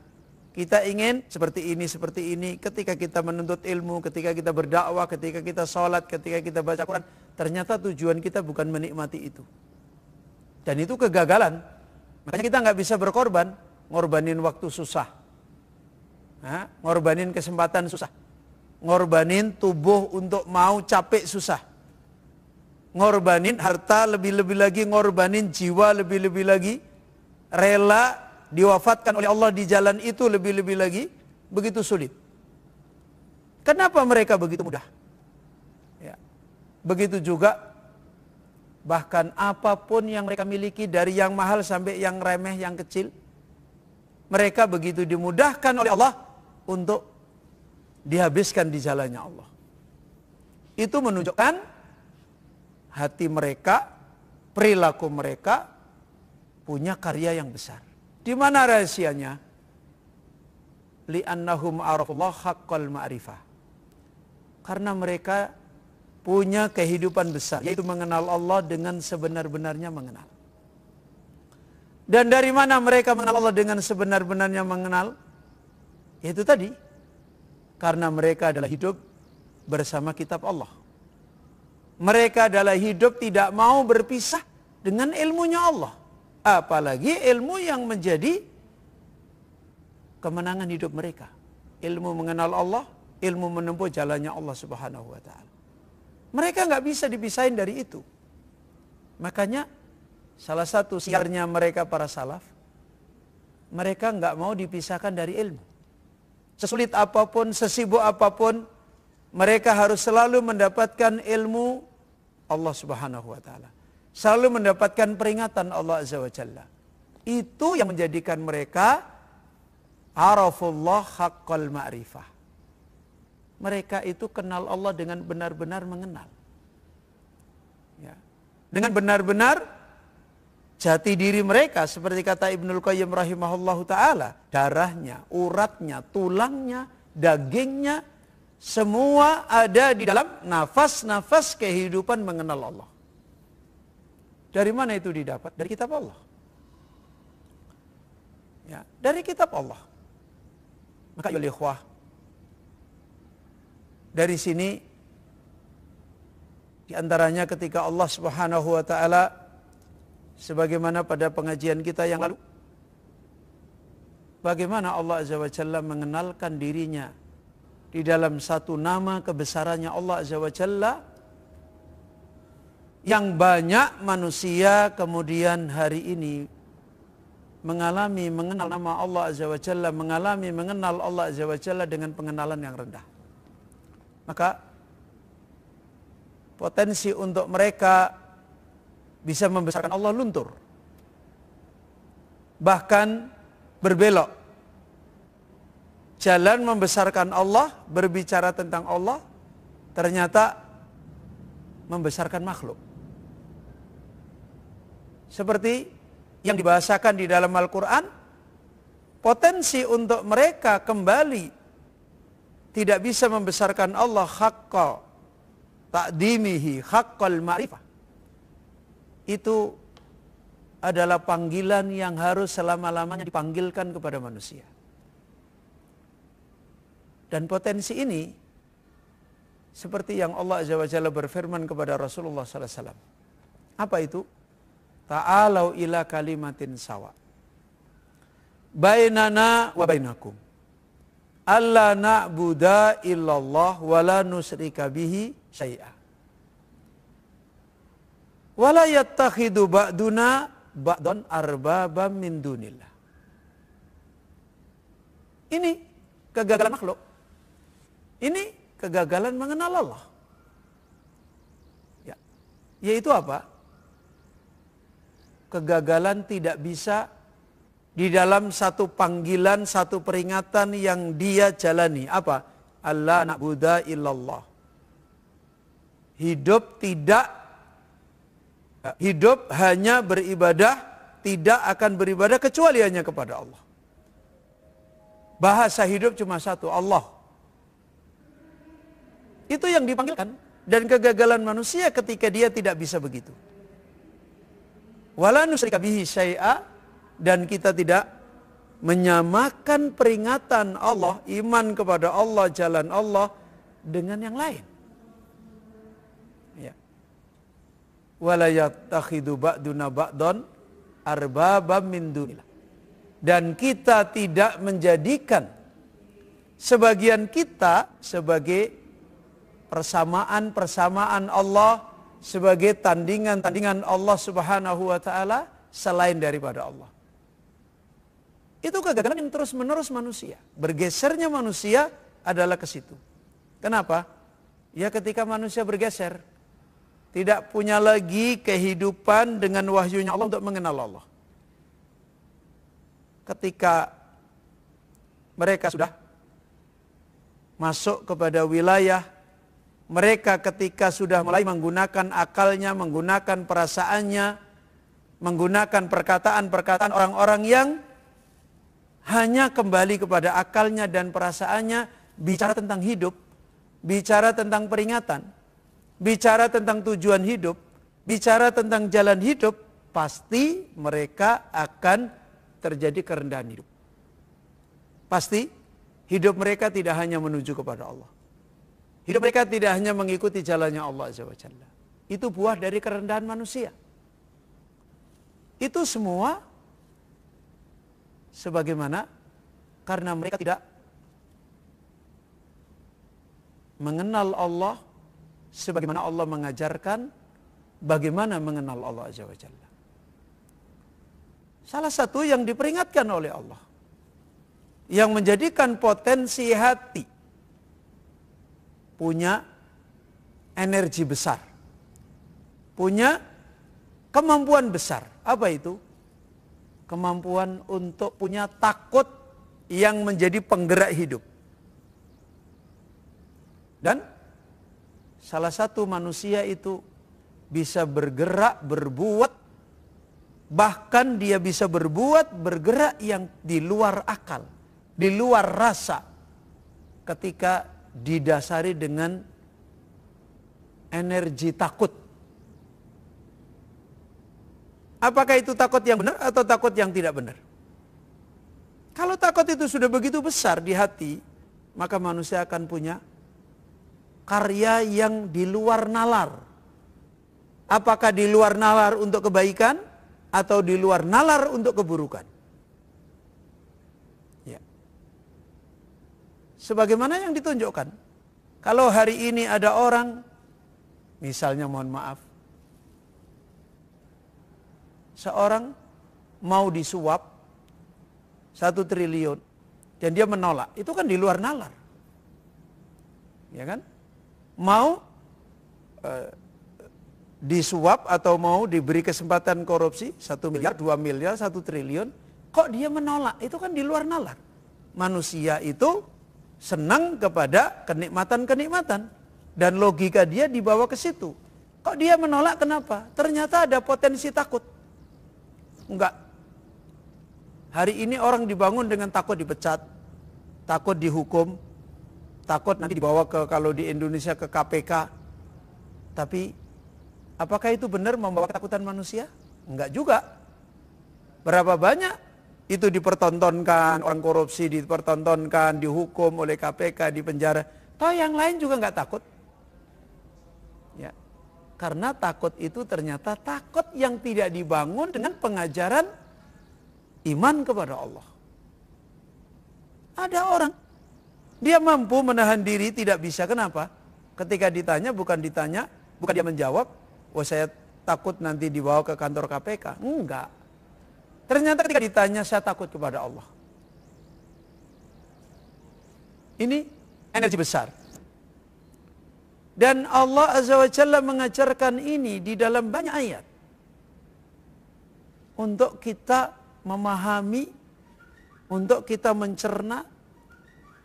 kita ingin seperti ini. Ketika kita menuntut ilmu, ketika kita berdakwah, ketika kita sholat, ketika kita baca Quran, ternyata tujuan kita bukan menikmati itu. Dan itu kegagalan. Makanya kita nggak bisa berkorban, ngorbanin waktu susah, ngorbanin kesempatan susah. Ngorbanin tubuh untuk mau capek susah. Ngorbanin harta lebih-lebih lagi, ngorbanin jiwa lebih-lebih lagi. Rela diwafatkan oleh Allah di jalan itu lebih-lebih lagi. Begitu sulit. Kenapa mereka begitu mudah? Ya. Begitu juga bahkan apapun yang mereka miliki, dari yang mahal sampai yang remeh, yang kecil, mereka begitu dimudahkan oleh Allah untuk dihabiskan di jalannya Allah. Itu menunjukkan hati mereka, perilaku mereka punya karya yang besar. Di mana rahasianya? Li'annahum arafullah haqqal ma'rifah. Karena mereka punya kehidupan besar, yaitu mengenal Allah dengan sebenar-benarnya mengenal. Dan dari mana mereka mengenal Allah dengan sebenar-benarnya mengenal? Yaitu tadi, karena mereka adalah hidup bersama kitab Allah. Mereka adalah hidup tidak mau berpisah dengan ilmunya Allah. Apalagi ilmu yang menjadi kemenangan hidup mereka. Ilmu mengenal Allah, ilmu menempuh jalannya Allah Subhanahu wa ta'ala. Mereka nggak bisa dipisahin dari itu. Makanya salah satu siarnya mereka para salaf, mereka nggak mau dipisahkan dari ilmu. Sesulit apapun, sesibuk apapun, mereka harus selalu mendapatkan ilmu Allah Subhanahu wa ta'ala. Selalu mendapatkan peringatan Allah Azza wa Jalla. Itu yang menjadikan mereka arafullah haqqal ma'rifah. Mereka itu kenal Allah dengan benar-benar mengenal. Ya. Dengan benar-benar jati diri mereka, seperti kata Ibnul Qayyim rahimahullahu ta'ala, darahnya, uratnya, tulangnya, dagingnya, semua ada di dalam nafas-nafas kehidupan mengenal Allah. Dari mana itu didapat? Dari kitab Allah. Ya, dari kitab Allah. Maka ya ikhwah, dari sini di antaranya ketika Allah Subhanahu wa taala sebagaimana pada pengajian kita yang lalu, bagaimana Allah Azza wa Jalla mengenalkan dirinya di dalam satu nama kebesarannya Allah Azza wa Jalla yang banyak manusia kemudian hari ini mengalami mengenal nama Allah Azza wa Jalla, mengalami mengenal Allah Azza wa Jalla dengan pengenalan yang rendah. Maka potensi untuk mereka bisa membesarkan Allah luntur. Bahkan berbelok. Jalan membesarkan Allah, berbicara tentang Allah, ternyata membesarkan makhluk. Seperti yang dibahasakan di dalam Al-Quran, potensi untuk mereka kembali tidak bisa membesarkan Allah haqqa ta'dimihi, haqqal ma'rifah. Itu adalah panggilan yang harus selama-lamanya dipanggilkan kepada manusia. Dan potensi ini seperti yang Allah Azza wa Jalla berfirman kepada Rasulullah sallallahu alaihi wasallam. Apa itu? Ta'alau ila kalimatin sawa bainana wa bainakum alla na'buda illallah wa la nusyrika bihi syai'a wa la yattakhidu ba'duna ba'dan arbabam min dunillah. Ini kegagalan makhluk. Ini kegagalan mengenal Allah. Ya. Yaitu apa? Kegagalan tidak bisa di dalam satu panggilan, satu peringatan yang dia jalani. Apa? Allah na'budu illallah. Hidup hanya beribadah, tidak akan beribadah kecuali hanya kepada Allah. Bahasa hidup cuma satu, Allah. Itu yang dipanggilkan. Dan kegagalan manusia ketika dia tidak bisa begitu. Wala nusyrika bihi syai'a, dan kita tidak menyamakan peringatan Allah, iman kepada Allah, jalan Allah dengan yang lain. Ya. Wala yattakhidu ba'duna ba'dan arbabam min dunillah. Dan kita tidak menjadikan sebagian kita sebagai persamaan Allah, sebagai tandingan-tandingan Allah Subhanahu wa taala selain daripada Allah. Itu kegagalan yang terus-menerus manusia. Bergesernya manusia adalah ke situ. Kenapa? Ya ketika manusia bergeser, tidak punya lagi kehidupan dengan wahyunya Allah untuk mengenal Allah. Ketika mereka sudah masuk kepada wilayah, mereka ketika sudah mulai menggunakan akalnya, menggunakan perasaannya, menggunakan perkataan-perkataan orang-orang yang hanya kembali kepada akalnya dan perasaannya, bicara tentang hidup, bicara tentang peringatan, bicara tentang tujuan hidup, bicara tentang jalan hidup, pasti mereka akan terjadi kerendahan hidup. Pasti hidup mereka tidak hanya menuju kepada Allah. Hidup mereka tidak hanya mengikuti jalannya Allah Azza wa Jalla. Itu buah dari kerendahan manusia. Itu semua sebagaimana karena mereka tidak mengenal Allah sebagaimana Allah mengajarkan bagaimana mengenal Allah Azza wa Jalla. Salah satu yang diperingatkan oleh Allah, yang menjadikan potensi hati punya energi besar, punya kemampuan besar. Apa itu? Kemampuan untuk punya takut yang menjadi penggerak hidup. Dan salah satu manusia itu bisa bergerak, berbuat, bahkan dia bisa berbuat, bergerak yang di luar akal, di luar rasa, ketika didasari dengan energi takut. Apakah itu takut yang benar atau takut yang tidak benar? Kalau takut itu sudah begitu besar di hati, maka manusia akan punya karya yang di luar nalar. Apakah di luar nalar untuk kebaikan atau di luar nalar untuk keburukan? Ya. Sebagaimana yang ditunjukkan. Kalau hari ini ada orang, misalnya mohon maaf, seorang mau disuap 1 triliun dan dia menolak, itu kan di luar nalar. Ya kan? Mau disuap atau mau diberi kesempatan korupsi 1 miliar, 2 miliar, 1 triliun, kok dia menolak? Itu kan di luar nalar. Manusia itu senang kepada kenikmatan-kenikmatan dan logika dia dibawa ke situ. Kok dia menolak, kenapa? Ternyata ada potensi takut. Enggak. Hari ini orang dibangun dengan takut dipecat, takut dihukum, takut nanti dibawa ke, kalau di Indonesia, ke KPK. Tapi apakah itu benar membawa ketakutan manusia? Enggak juga. Berapa banyak itu dipertontonkan, orang korupsi dipertontonkan, dihukum oleh KPK, dipenjara. Toh yang lain juga enggak takut. Ya. Karena takut itu ternyata takut yang tidak dibangun dengan pengajaran iman kepada Allah. Ada orang, dia mampu menahan diri, tidak bisa. Kenapa? Ketika ditanya, bukan dia menjawab, oh saya takut nanti dibawa ke kantor KPK. Enggak. Ternyata ketika ditanya, saya takut kepada Allah. Ini energi besar. Dan Allah Azza wa Jalla mengajarkan ini di dalam banyak ayat. Untuk kita memahami, untuk kita mencerna,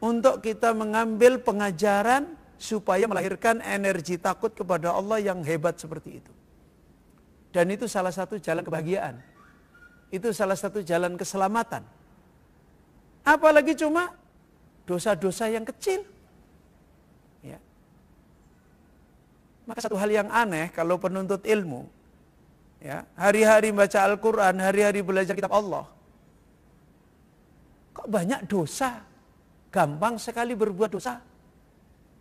untuk kita mengambil pengajaran supaya melahirkan energi takut kepada Allah yang hebat seperti itu. Dan itu salah satu jalan kebahagiaan. Itu salah satu jalan keselamatan. Apalagi cuma dosa-dosa yang kecil. Ya. Maka satu hal yang aneh kalau penuntut ilmu, ya, hari-hari baca Al-Quran, hari-hari belajar kitab Allah, kok banyak dosa, gampang sekali berbuat dosa.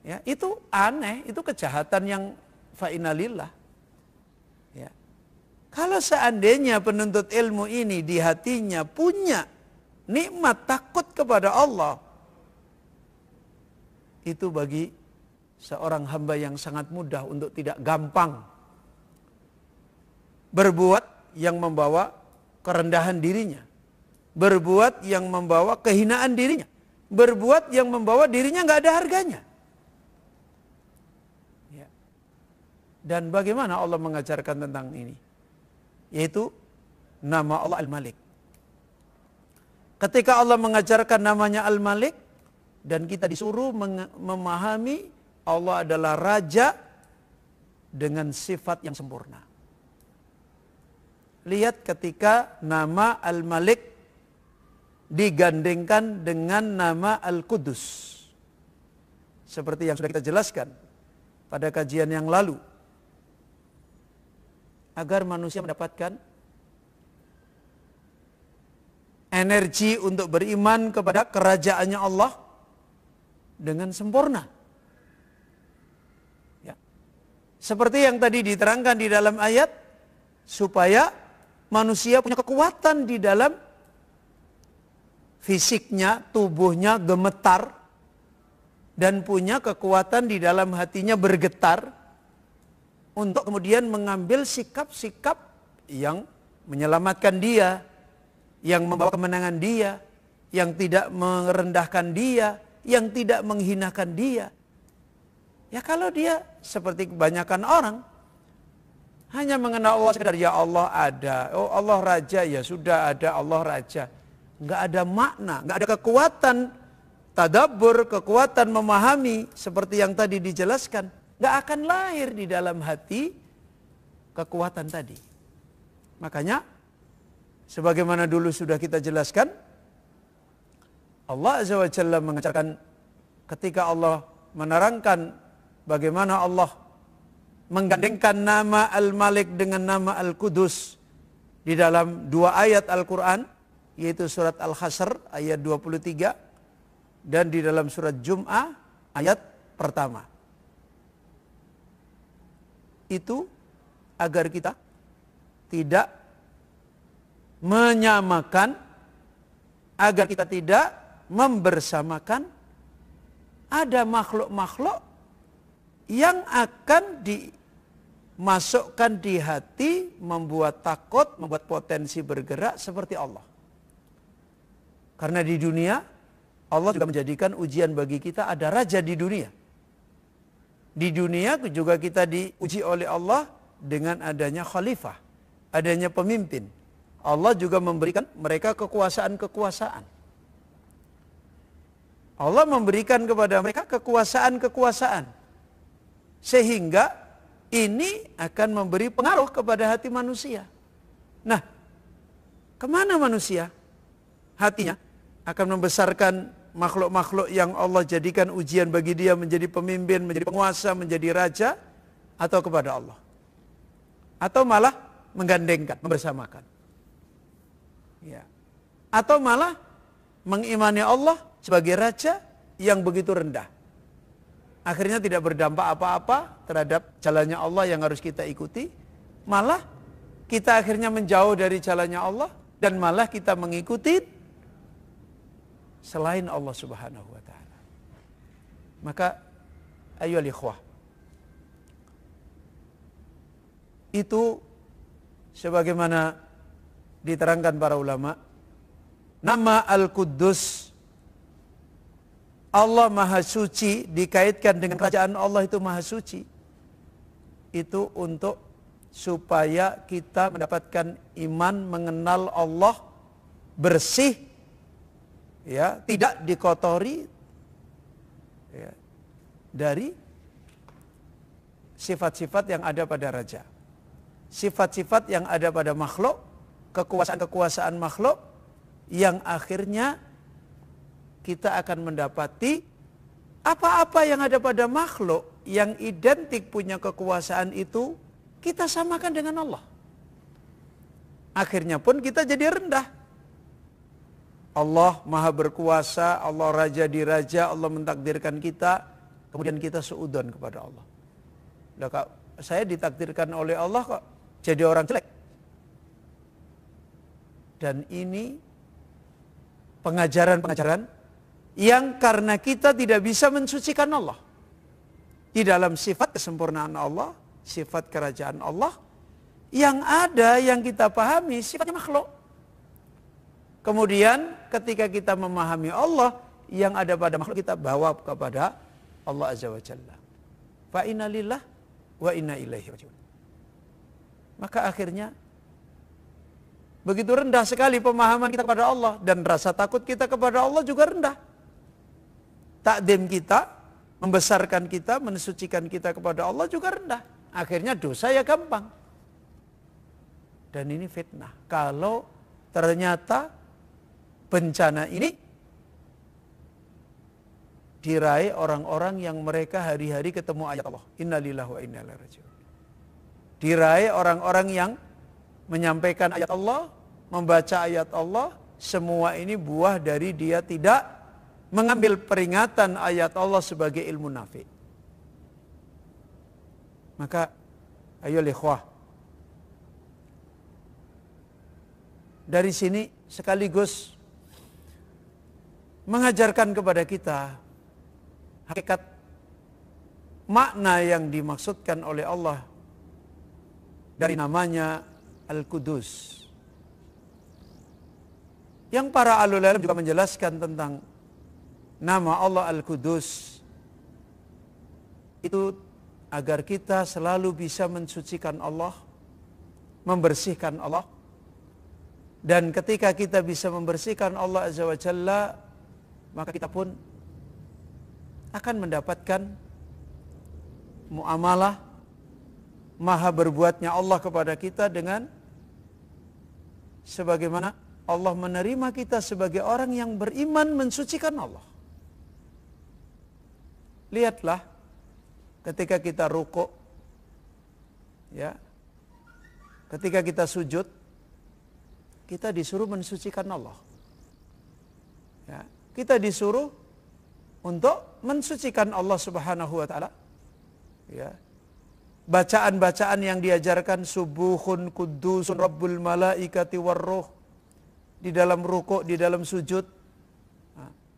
Ya, itu aneh, itu kejahatan yang fa'inalillah. Ya. Kalau seandainya penuntut ilmu ini di hatinya punya nikmat takut kepada Allah, itu bagi seorang hamba yang sangat mudah untuk tidak gampang berbuat yang membawa kerendahan dirinya, berbuat yang membawa kehinaan dirinya, berbuat yang membawa dirinya nggak ada harganya. Ya. Dan bagaimana Allah mengajarkan tentang ini? Yaitu nama Allah Al-Malik. Ketika Allah mengajarkan namanya Al-Malik, dan kita disuruh memahami Allah adalah Raja dengan sifat yang sempurna. Lihat ketika nama Al-Malik digandengkan dengan nama Al-Qudus. Seperti yang sudah kita jelaskan pada kajian yang lalu. Agar manusia mendapatkan energi untuk beriman kepada kerajaannya Allah dengan sempurna. Ya. Seperti yang tadi diterangkan di dalam ayat, supaya manusia punya kekuatan di dalam fisiknya, tubuhnya gemetar, dan punya kekuatan di dalam hatinya bergetar, untuk kemudian mengambil sikap-sikap yang menyelamatkan dia, yang membawa kemenangan dia, yang tidak merendahkan dia, yang tidak menghinakan dia. Ya kalau dia seperti kebanyakan orang, hanya mengenal Allah sekedar ya Allah ada, oh Allah Raja, ya sudah ada Allah Raja. Nggak ada makna, nggak ada kekuatan tadabbur, kekuatan memahami seperti yang tadi dijelaskan. Nggak akan lahir di dalam hati kekuatan tadi. Makanya sebagaimana dulu sudah kita jelaskan, Allah Azza wa Jalla mengajarkan ketika Allah menerangkan bagaimana Allah menggandengkan nama Al-Malik dengan nama Al-Qudus di dalam 2 ayat Al-Quran, yaitu surat Al-Hasr ayat 23 dan di dalam surat Jum'ah ayat pertama. Itu agar kita tidak menyamakan, agar kita tidak membersamakan ada makhluk-makhluk yang akan dimasukkan di hati, membuat takut, membuat potensi bergerak seperti Allah. Karena di dunia, Allah juga menjadikan ujian bagi kita, ada raja di dunia. Di dunia juga kita diuji oleh Allah dengan adanya khalifah, adanya pemimpin. Allah juga memberikan mereka kekuasaan-kekuasaan. Allah memberikan kepada mereka kekuasaan-kekuasaan. Sehingga ini akan memberi pengaruh kepada hati manusia. Nah, kemana manusia? Hatinya akan membesarkan makhluk-makhluk yang Allah jadikan ujian bagi dia menjadi pemimpin, menjadi penguasa, menjadi raja, atau kepada Allah. Atau malah menggandengkan, membersamakan. Ya. Atau malah mengimani Allah sebagai raja yang begitu rendah. Akhirnya tidak berdampak apa-apa terhadap jalannya Allah yang harus kita ikuti. Malah kita akhirnya menjauh dari jalannya Allah dan malah kita mengikuti selain Allah Subhanahu wa taala. Maka ayyuhal ikhwah, itu sebagaimana diterangkan para ulama, nama Al-Quddus, Allah Maha Suci, dikaitkan dengan kerajaan Allah itu Maha Suci. Itu untuk supaya kita mendapatkan iman, mengenal Allah bersih, ya, tidak dikotori, ya, dari sifat-sifat yang ada pada raja, sifat-sifat yang ada pada makhluk, kekuasaan-kekuasaan makhluk, yang akhirnya kita akan mendapati apa-apa yang ada pada makhluk yang identik punya kekuasaan itu kita samakan dengan Allah. Akhirnya pun kita jadi rendah. Allah Maha Berkuasa, Allah Raja di Raja, Allah mentakdirkan kita, kemudian kita suudzon kepada Allah. Loh, kak, saya ditakdirkan oleh Allah kok jadi orang jelek. Dan ini pengajaran-pengajaran yang karena kita tidak bisa mensucikan Allah. Di dalam sifat kesempurnaan Allah, sifat kerajaan Allah, yang ada, yang kita pahami sifatnya makhluk. Kemudian ketika kita memahami Allah, yang ada pada makhluk kita bawa kepada Allah Azza wa Jalla. Fa inna lillah wa inna ilaihi raji'un. Maka akhirnya begitu rendah sekali pemahaman kita kepada Allah, dan rasa takut kita kepada Allah juga rendah. Takdim kita, membesarkan kita, mensucikan kita kepada Allah juga rendah. Akhirnya dosa ya gampang. Dan ini fitnah. Kalau ternyata bencana ini diraih orang-orang yang mereka hari-hari ketemu ayat Allah. Innalillahi wa inna ilaihi raji'un. Diraih orang-orang yang menyampaikan ayat Allah, membaca ayat Allah, semua ini buah dari dia tidak mengambil peringatan ayat Allah sebagai ilmu nafi. Maka ayo ikhwah, dari sini sekaligus mengajarkan kepada kita hakikat makna yang dimaksudkan oleh Allah dari namanya Al-Quddus. Yang para ahlul ilm juga menjelaskan tentang nama Allah Al-Quddus itu agar kita selalu bisa mensucikan Allah, membersihkan Allah. Dan ketika kita bisa membersihkan Allah Azza wa Jalla, maka kita pun akan mendapatkan muamalah maha berbuatnya Allah kepada kita dengan sebagaimana Allah menerima kita sebagai orang yang beriman mensucikan Allah. Lihatlah ketika kita rukuk, ya, ketika kita sujud, kita disuruh mensucikan Allah. Ya, kita disuruh untuk mensucikan Allah Subhanahu wa taala. Ya. Bacaan-bacaan yang diajarkan subuhun kudusun rabbul malaikati warruh di dalam rukuk, di dalam sujud.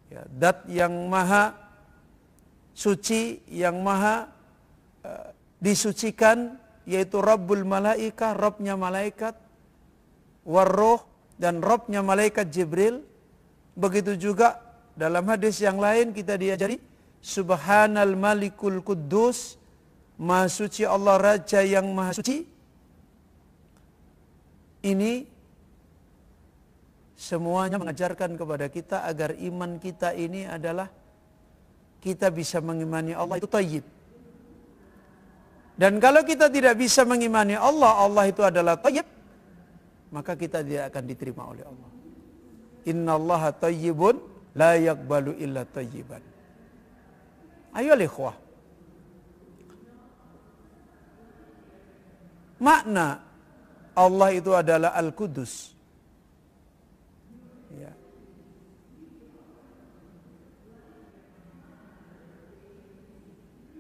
Ya, Dat yang maha suci, yang maha disucikan, yaitu Rabbul Malaikah, Rabbnya malaikat, warruh, dan Rabbnya malaikat Jibril. Begitu juga dalam hadis yang lain kita diajari Subhanal Malikul Quddus, Maha Suci Allah, Raja yang Maha Suci. Ini semuanya mengajarkan kepada kita agar iman kita ini adalah kita bisa mengimani Allah itu thayyib. Dan kalau kita tidak bisa mengimani Allah, Allah itu adalah thayyib, maka kita tidak akan diterima oleh Allah. Innallaha thayyibun la yaqbalu illa thayyiban. Ayo ikhwah. Makna Allah itu adalah Al-Qudus. Ya.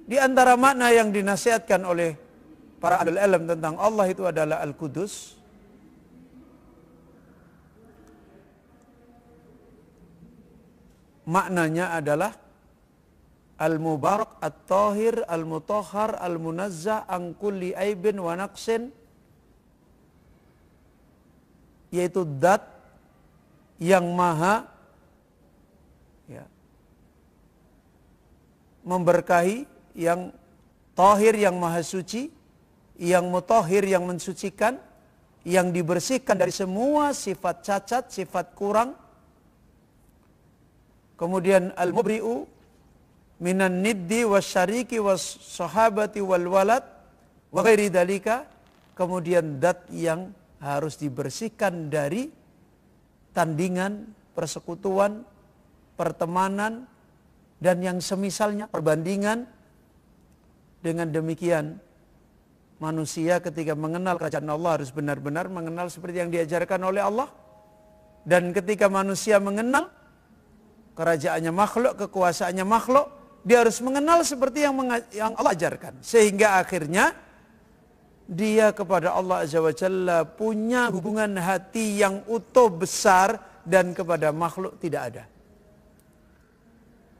Di antara makna yang dinasihatkan oleh para ahlul ilm tentang Allah itu adalah Al-Qudus. Maknanya adalah Al-Mubarak, At-Tahir, Al-Mutahhar, Al-Munazzah, an kulli aibin wa naqsin, yaitu Dat yang maha memberkahi, yang Tahir yang maha suci, yang Mutahhir yang mensucikan, yang dibersihkan dari semua sifat cacat, sifat kurang. Kemudian Al-Mubri'u minan niddi wasyariki wassahabati wal walad wa ghairi dalika. Kemudian Dat yang harus dibersihkan dari tandingan, persekutuan, pertemanan, dan yang semisalnya, perbandingan. Dengan demikian manusia ketika mengenal kerajaan Allah harus benar-benar mengenal seperti yang diajarkan oleh Allah. Dan ketika manusia mengenal kerajaannya makhluk, kekuasaannya makhluk, dia harus mengenal seperti yang Allah ajarkan. Sehingga akhirnya dia kepada Allah Azza wa Jalla punya hubungan hati yang utuh, besar, dan kepada makhluk tidak ada.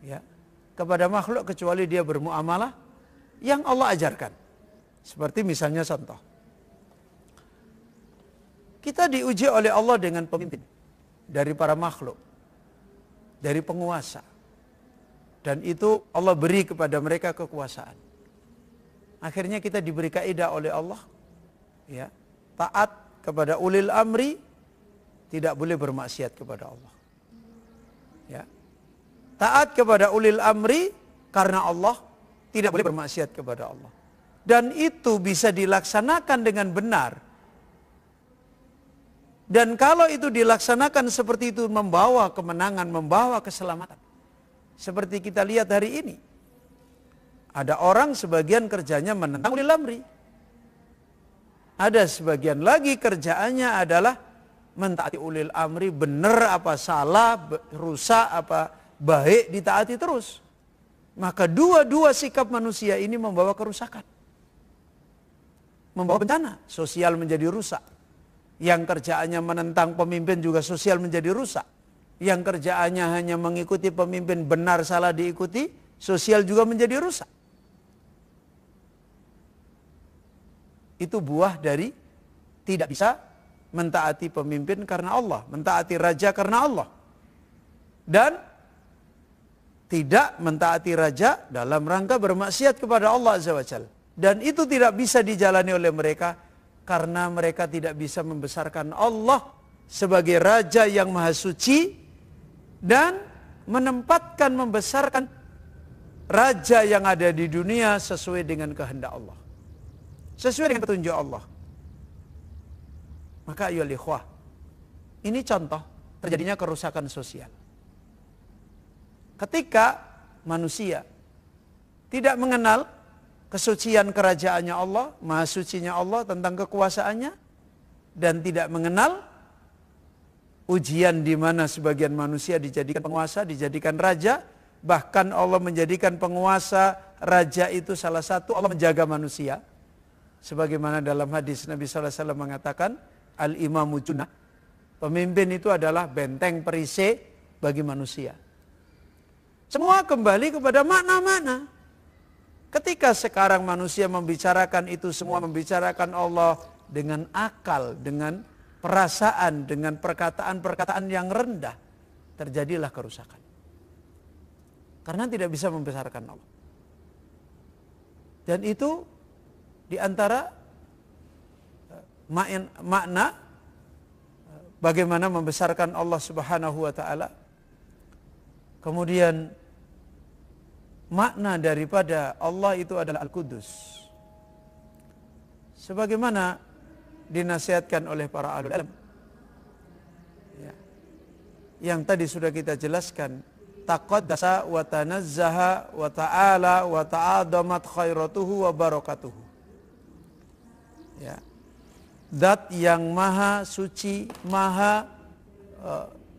Ya, kepada makhluk kecuali dia bermuamalah yang Allah ajarkan. Seperti misalnya contoh, kita diuji oleh Allah dengan pemimpin dari para makhluk, dari penguasa. Dan itu Allah beri kepada mereka kekuasaan. Akhirnya kita diberi kaidah oleh Allah, ya, taat kepada ulil amri, tidak boleh bermaksiat kepada Allah. Ya. Taat kepada ulil amri karena Allah, tidak boleh bermaksiat kepada Allah. Dan itu bisa dilaksanakan dengan benar. Dan kalau itu dilaksanakan seperti itu, membawa kemenangan, membawa keselamatan. Seperti kita lihat hari ini. Ada orang sebagian kerjanya menentang ulil amri. Ada sebagian lagi kerjaannya adalah mentaati ulil amri, benar apa salah, rusak apa baik, ditaati terus. Maka dua-dua sikap manusia ini membawa kerusakan. Membawa bencana, sosial menjadi rusak. Yang kerjaannya menentang pemimpin juga sosial menjadi rusak. Yang kerjaannya hanya mengikuti pemimpin, benar salah diikuti, sosial juga menjadi rusak. Itu buah dari tidak bisa mentaati pemimpin karena Allah, mentaati raja karena Allah. Dan tidak mentaati raja dalam rangka bermaksiat kepada Allah Azza wa Jalla. Dan itu tidak bisa dijalani oleh mereka karena mereka tidak bisa membesarkan Allah sebagai raja yang maha suci dan menempatkan, membesarkan raja yang ada di dunia sesuai dengan kehendak Allah, sesuai dengan petunjuk Allah. Maka ayolah ikhwah, ini contoh terjadinya kerusakan sosial. Ketika manusia tidak mengenal kesucian kerajaannya Allah, maha sucinya Allah tentang kekuasaannya, dan tidak mengenal ujian di mana sebagian manusia dijadikan penguasa, dijadikan raja. Bahkan Allah menjadikan penguasa, raja itu salah satu Allah menjaga manusia. Sebagaimana dalam hadis Nabi SAW mengatakan, al-imamu junnah. Pemimpin itu adalah benteng perisai bagi manusia. Semua kembali kepada makna-makna. Ketika sekarang manusia membicarakan itu semua, membicarakan Allah dengan akal, dengan perasaan, dengan perkataan-perkataan yang rendah, terjadilah kerusakan. Karena tidak bisa membesarkan Allah. Dan itu diantara makna bagaimana membesarkan Allah Subhanahu wa ta'ala. Kemudian makna daripada Allah itu adalah Al-Qudus. Sebagaimana dinasihatkan oleh para ahli ilmu. Ya. Yang tadi sudah kita jelaskan, taqaddasa wa tanazzaha wa ta'ala wa ta'adamat khairatuhu wa barakatuhu. Ya. Zat yang maha suci, maha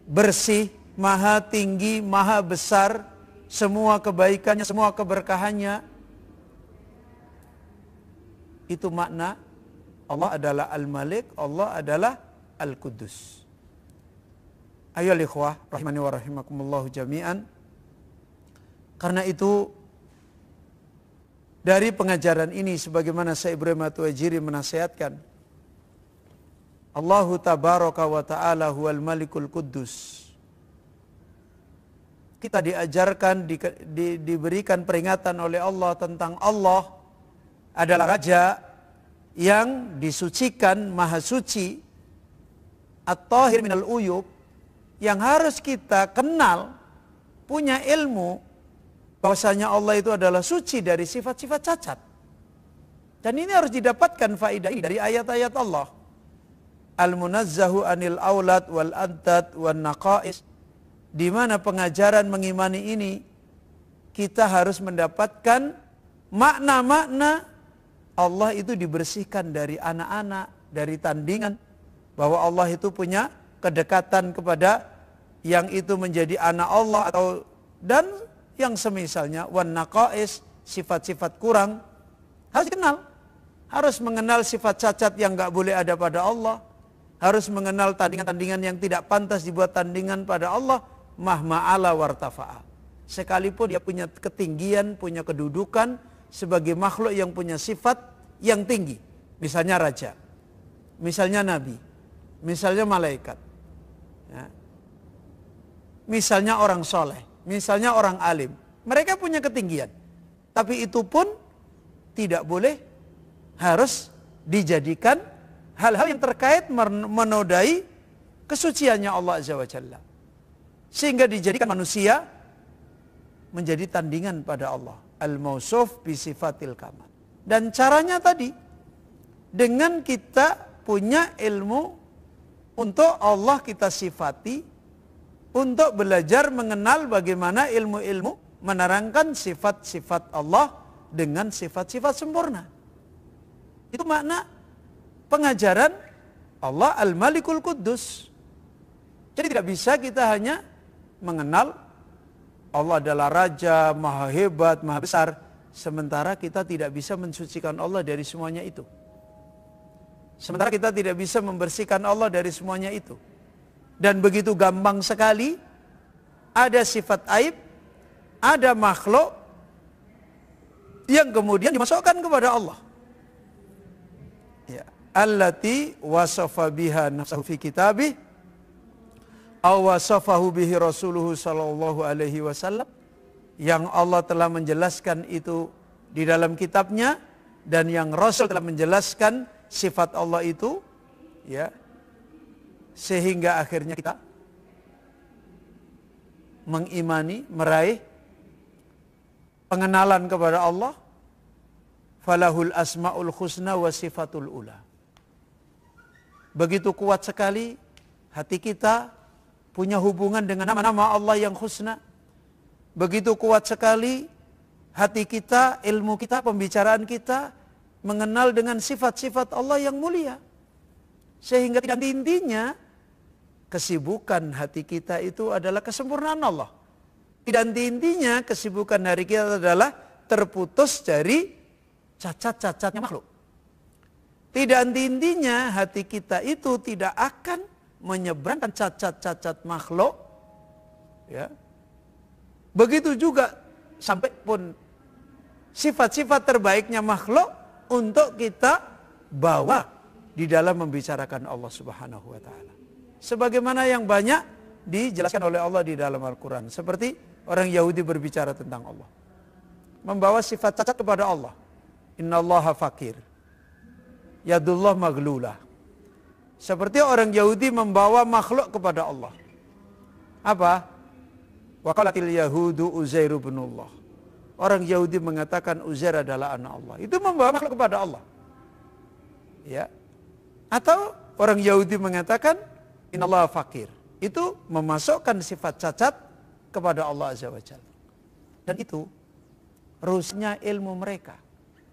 bersih, maha tinggi, maha besar, semua kebaikannya, semua keberkahannya. Itu makna Allah adalah Al-Malik, Allah adalah Al-Qudus. Ayo ikhwah rahimani wa rahimakumullah jami'an. Karena itu dari pengajaran ini sebagaimana Syekh Ibrahim At-Tuwaijiri menasihatkan, Allahu tabaraka wa ta'ala huwal malikul quddus. Kita diajarkan, diberikan peringatan oleh Allah tentang Allah adalah Raja yang disucikan, maha suci, at-tahir minal uyub, yang harus kita kenal, punya ilmu, bahwasanya Allah itu adalah suci dari sifat-sifat cacat. Dan ini harus didapatkan faedah dari ayat-ayat Allah. Al-munazzahu anil aulad wal antad wal naqais. Di mana pengajaran mengimani ini kita harus mendapatkan makna-makna Allah itu dibersihkan dari anak-anak, dari tandingan, bahwa Allah itu punya kedekatan kepada yang itu menjadi anak Allah atau dan yang semisalnya, wan naqais, sifat-sifat kurang harus dikenal. Harus mengenal sifat cacat yang enggak boleh ada pada Allah, harus mengenal tandingan-tandingan yang tidak pantas dibuat tandingan pada Allah. Mahma'ala wartafa'a. Sekalipun dia punya ketinggian, punya kedudukan sebagai makhluk yang punya sifat yang tinggi. Misalnya raja, misalnya nabi, misalnya malaikat, ya. Misalnya orang soleh, misalnya orang alim. Mereka punya ketinggian. Tapi itu pun tidak boleh harus dijadikan hal-hal yang terkait menodai kesuciannya Allah Azza wa Jalla. Sehingga dijadikan manusia menjadi tandingan pada Allah. Al-mausuf bisifatil kamal. Dan caranya tadi, dengan kita punya ilmu untuk Allah kita sifati, untuk belajar mengenal bagaimana ilmu-ilmu menerangkan sifat-sifat Allah dengan sifat-sifat sempurna. Itu makna pengajaran Allah Al-Malikul Quddus. Jadi tidak bisa kita hanya mengenal Allah adalah Raja, maha hebat, maha besar, sementara kita tidak bisa mensucikan Allah dari semuanya itu. Sementara kita tidak bisa membersihkan Allah dari semuanya itu. Dan begitu gampang sekali ada sifat aib, ada makhluk yang kemudian dimasukkan kepada Allah. Ya, allati wasafa biha nafsahu fi kitabih aw wasafahu bihi rasuluhu sallallahu alaihi wasallam, yang Allah telah menjelaskan itu di dalam kitabnya dan yang Rasul telah menjelaskan sifat Allah itu, ya, sehingga akhirnya kita mengimani, meraih pengenalan kepada Allah. Falahul asmaul husna wa sifatul ula. Begitu kuat sekali hati kita punya hubungan dengan nama-nama Allah yang husna. Begitu kuat sekali hati kita, ilmu kita, pembicaraan kita mengenal dengan sifat-sifat Allah yang mulia. Sehingga tidak intinya kesibukan hati kita itu adalah kesempurnaan Allah. Dan intinya kesibukan hari kita adalah terputus dari cacat-cacatnya makhluk. Tidak intinya hati kita itu tidak akan menyeberangkan cacat-cacat makhluk. Ya. Begitu juga sampai pun sifat-sifat terbaiknya makhluk untuk kita bawa di dalam membicarakan Allah Subhanahu wa taala. Sebagaimana yang banyak dijelaskan oleh Allah di dalam Al-Qur'an, seperti orang Yahudi berbicara tentang Allah. Membawa sifat cacat kepada Allah. Innallaha fakir. Yadullah maglulah. Seperti orang Yahudi membawa makhluk kepada Allah. Apa? Wa qalatil yahudu Uzairu ibnullah. Orang Yahudi mengatakan Uzair adalah anak Allah. Itu membawa makhluk kepada Allah. Ya. Atau orang Yahudi mengatakan innallaha fakir. Itu memasukkan sifat cacat kepada Allah Azza wa Jalla. Dan itu rusaknya ilmu mereka.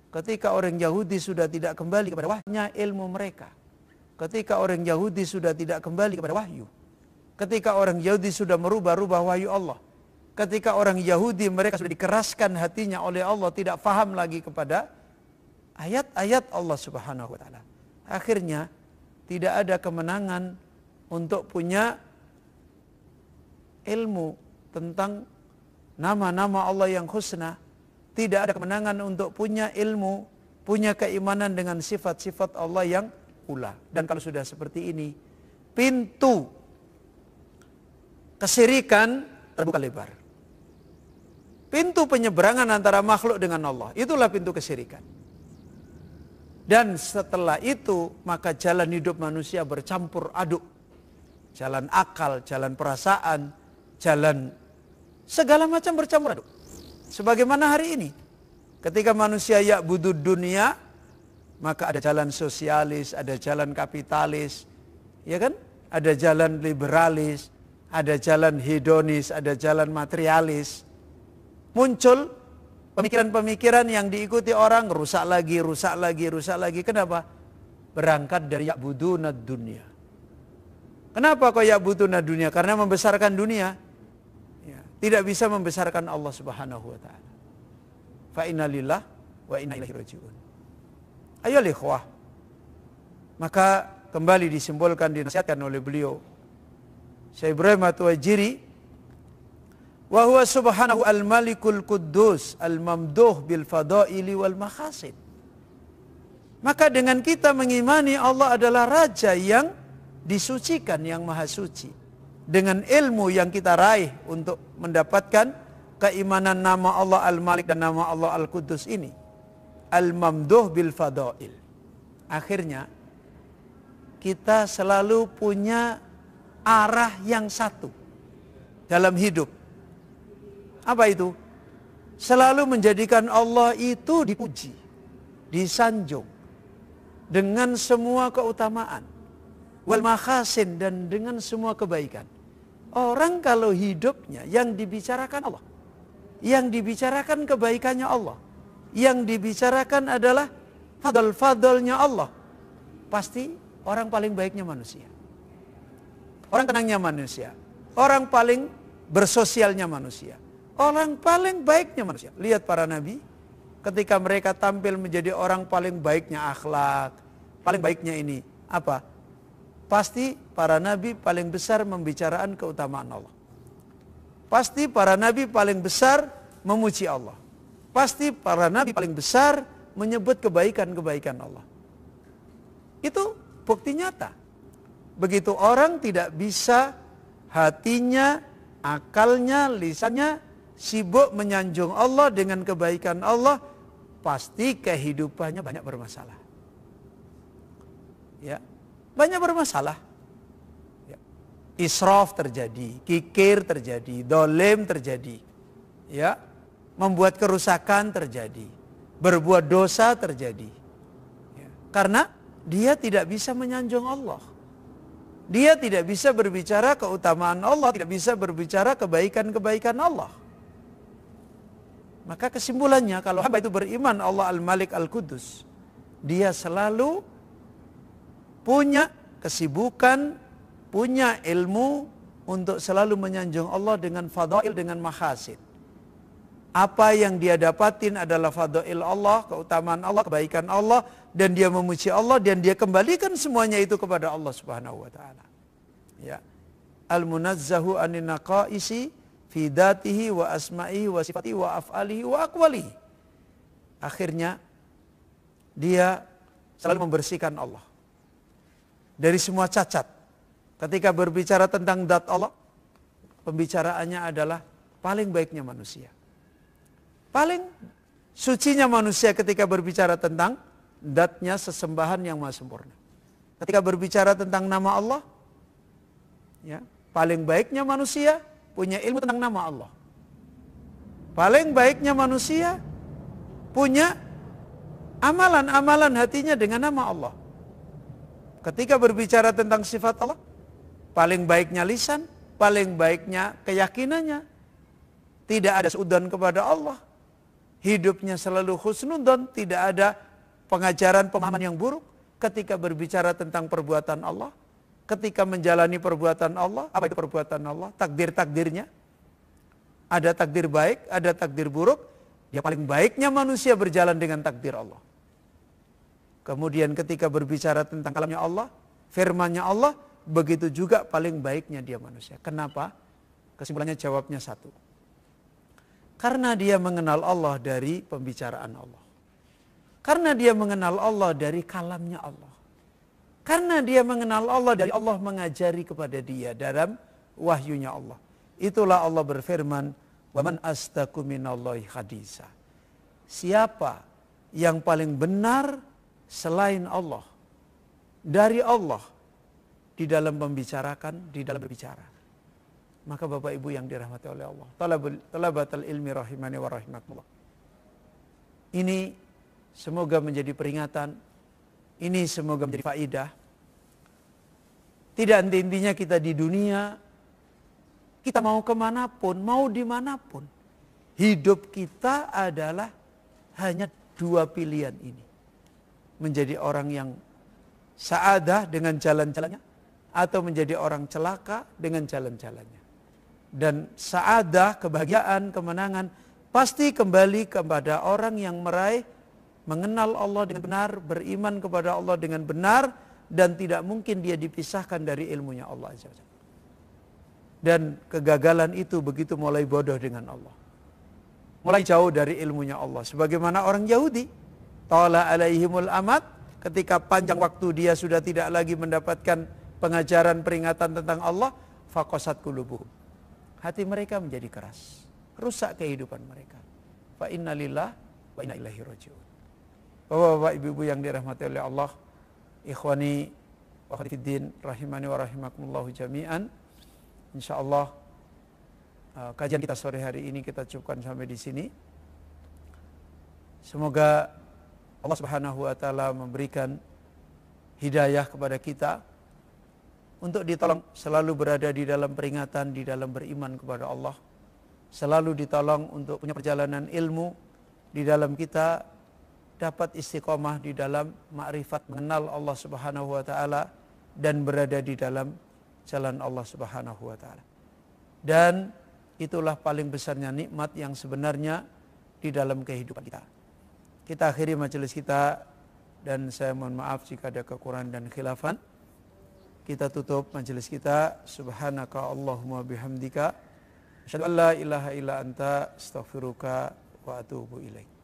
Ketika orang Yahudi sudah tidak kembali kepada wahyunya ilmu mereka. Ketika orang Yahudi sudah tidak kembali kepada wahyu. Ketika orang Yahudi sudah merubah-rubah wahyu Allah. Ketika orang Yahudi mereka sudah dikeraskan hatinya oleh Allah, tidak faham lagi kepada ayat-ayat Allah Subhanahu wa taala. Akhirnya tidak ada kemenangan untuk punya ilmu tentang nama-nama Allah yang husna. Tidak ada kemenangan untuk punya ilmu, punya keimanan dengan sifat-sifat Allah yang ula. Dan kalau sudah seperti ini, pintu kesyirikan terbuka lebar. Pintu penyeberangan antara makhluk dengan Allah, itulah pintu kesyirikan. Dan setelah itu, maka jalan hidup manusia bercampur aduk. Jalan akal, jalan perasaan, jalan segala macam bercampur aduk. Sebagaimana hari ini, ketika manusia ya'budud dunia, maka ada jalan sosialis, ada jalan kapitalis, ya kan? Ada jalan liberalis, ada jalan hedonis, ada jalan materialis. Muncul pemikiran-pemikiran yang diikuti orang, rusak lagi, rusak lagi, rusak lagi. Kenapa? Berangkat dari ya'budunad dunia. Kenapa kok ya'budunad dunia? Karena membesarkan dunia. Tidak bisa membesarkan Allah Subhanahu wa taala. Fa inna lillah wa inna ilaihi raji'un. Ayo ikhwah. Maka kembali disimbolkan, dinasihatkan oleh beliau Syekh Ibrahim At-Tuwaijiri, wa huwa subhanahu al-malikul quddus al-mamduh bil fadaili wal makhasin. Maka dengan kita mengimani Allah adalah raja yang disucikan, yang maha suci. Dengan ilmu yang kita raih untuk mendapatkan keimanan nama Allah Al-Malik dan nama Allah Al-Quddus ini. Al-Mamduh bil Fadail. Akhirnya kita selalu punya arah yang satu dalam hidup. Apa itu? Selalu menjadikan Allah itu dipuji, disanjung dengan semua keutamaan. Wal makhasin, dan dengan semua kebaikan. Orang kalau hidupnya yang dibicarakan Allah, yang dibicarakan kebaikannya Allah, yang dibicarakan adalah fadl-fadlnya Allah, pasti orang paling baiknya manusia, orang tenangnya manusia, orang paling bersosialnya manusia, orang paling baiknya manusia. Lihat para nabi, ketika mereka tampil menjadi orang paling baiknya akhlak, paling baiknya ini apa? Pasti para nabi paling besar membicarakan keutamaan Allah. Pasti para nabi paling besar memuji Allah. Pasti para nabi paling besar menyebut kebaikan-kebaikan Allah. Itu bukti nyata. Begitu orang tidak bisa hatinya, akalnya, lisannya sibuk menyanjung Allah dengan kebaikan Allah, pasti kehidupannya banyak bermasalah. Ya. Banyak bermasalah. Ya. Israf terjadi, kikir terjadi, dolim terjadi. Ya. Membuat kerusakan terjadi. Berbuat dosa terjadi. Ya. Karena dia tidak bisa menyanjung Allah. Dia tidak bisa berbicara keutamaan Allah, tidak bisa berbicara kebaikan-kebaikan Allah. Maka kesimpulannya, kalau hamba itu beriman Allah Al-Malik Al-Quddus, dia selalu punya kesibukan punya ilmu untuk selalu menyanjung Allah dengan fadail, dengan mahasin. Apa yang dia dapatin adalah fadail Allah, keutamaan Allah, kebaikan Allah, dan dia memuji Allah, dan dia kembalikan semuanya itu kepada Allah Subhanahu wa taala. Ya. Al-munazzahu anin naqaisi fi dzatihi wa asma'ihi wa sifatihi wa af'alihi wa aqwalihi. Akhirnya dia selalu membersihkan Allah dari semua cacat. Ketika berbicara tentang zat Allah, pembicaraannya adalah paling baiknya manusia. Paling sucinya manusia ketika berbicara tentang zatnya, sesembahan yang maha sempurna. Ketika berbicara tentang nama Allah, ya, paling baiknya manusia punya ilmu tentang nama Allah. Paling baiknya manusia punya amalan-amalan hatinya dengan nama Allah. Ketika berbicara tentang sifat Allah, paling baiknya lisan, paling baiknya keyakinannya. Tidak ada suudzon kepada Allah. Hidupnya selalu husnudzon, tidak ada pengajaran pemahaman yang buruk. Ketika berbicara tentang perbuatan Allah, ketika menjalani perbuatan Allah, apa itu perbuatan Allah? Takdir-takdirnya. Ada takdir baik, ada takdir buruk. Ya paling baiknya manusia berjalan dengan takdir Allah. Kemudian ketika berbicara tentang kalamnya Allah, firmannya Allah, begitu juga paling baiknya dia manusia. Kenapa? Kesimpulannya jawabnya satu. Karena dia mengenal Allah dari pembicaraan Allah. Karena dia mengenal Allah dari kalamnya Allah. Karena dia mengenal Allah dari Allah mengajari kepada dia dalam wahyunya Allah. Itulah Allah berfirman, "Wa man astaqu minallahi haditsa." Siapa yang paling benar selain Allah, dari Allah, di dalam membicarakan, di dalam berbicara. Maka Bapak Ibu yang dirahmati oleh Allah, talabatul ilmi rahimani wa rahimakumullah. Ini semoga menjadi peringatan, ini semoga menjadi faidah. Tidak henti-hentinya kita di dunia, kita mau kemanapun, mau dimanapun. Hidup kita adalah hanya dua pilihan ini. Menjadi orang yang sa'adah dengan jalan-jalannya, atau menjadi orang celaka dengan jalan-jalannya. Dan sa'adah, kebahagiaan, kemenangan pasti kembali kepada orang yang meraih, mengenal Allah dengan benar, beriman kepada Allah dengan benar, dan tidak mungkin dia dipisahkan dari ilmunya Allah Azza wa Jalla. Dan kegagalan itu begitu mulai bodoh dengan Allah, mulai jauh dari ilmunya Allah. Sebagaimana orang Yahudi, Tala alaihimul amad, ketika panjang waktu dia sudah tidak lagi mendapatkan pengajaran peringatan tentang Allah, faqasat qulubuhum. Hati mereka menjadi keras, rusak kehidupan mereka. Fa inna lillah wa inna ilaihi rajiun. Bapak-bapak, ibu-ibu yang dirahmati oleh Allah, ikhwani wa akhwati fiddin rahimani wa rahimakumullah jami'an. Insyaallah kajian kita sore hari ini kita cukupkan sampai di sini. Semoga Allah Subhanahu wa taala memberikan hidayah kepada kita untuk ditolong selalu berada di dalam peringatan, di dalam beriman kepada Allah. Selalu ditolong untuk punya perjalanan ilmu di dalam kita dapat istiqomah di dalam makrifat, mengenal Allah Subhanahu wa taala dan berada di dalam jalan Allah Subhanahu wa taala. Dan itulah paling besarnya nikmat yang sebenarnya di dalam kehidupan kita. Kita akhiri majelis kita, dan saya mohon maaf jika ada kekurangan dan khilafan. Kita tutup majelis kita. Subhanaka Allahumma bihamdika, asyhadu an la ilaha illa anta, astaghfiruka wa atubu ilaik.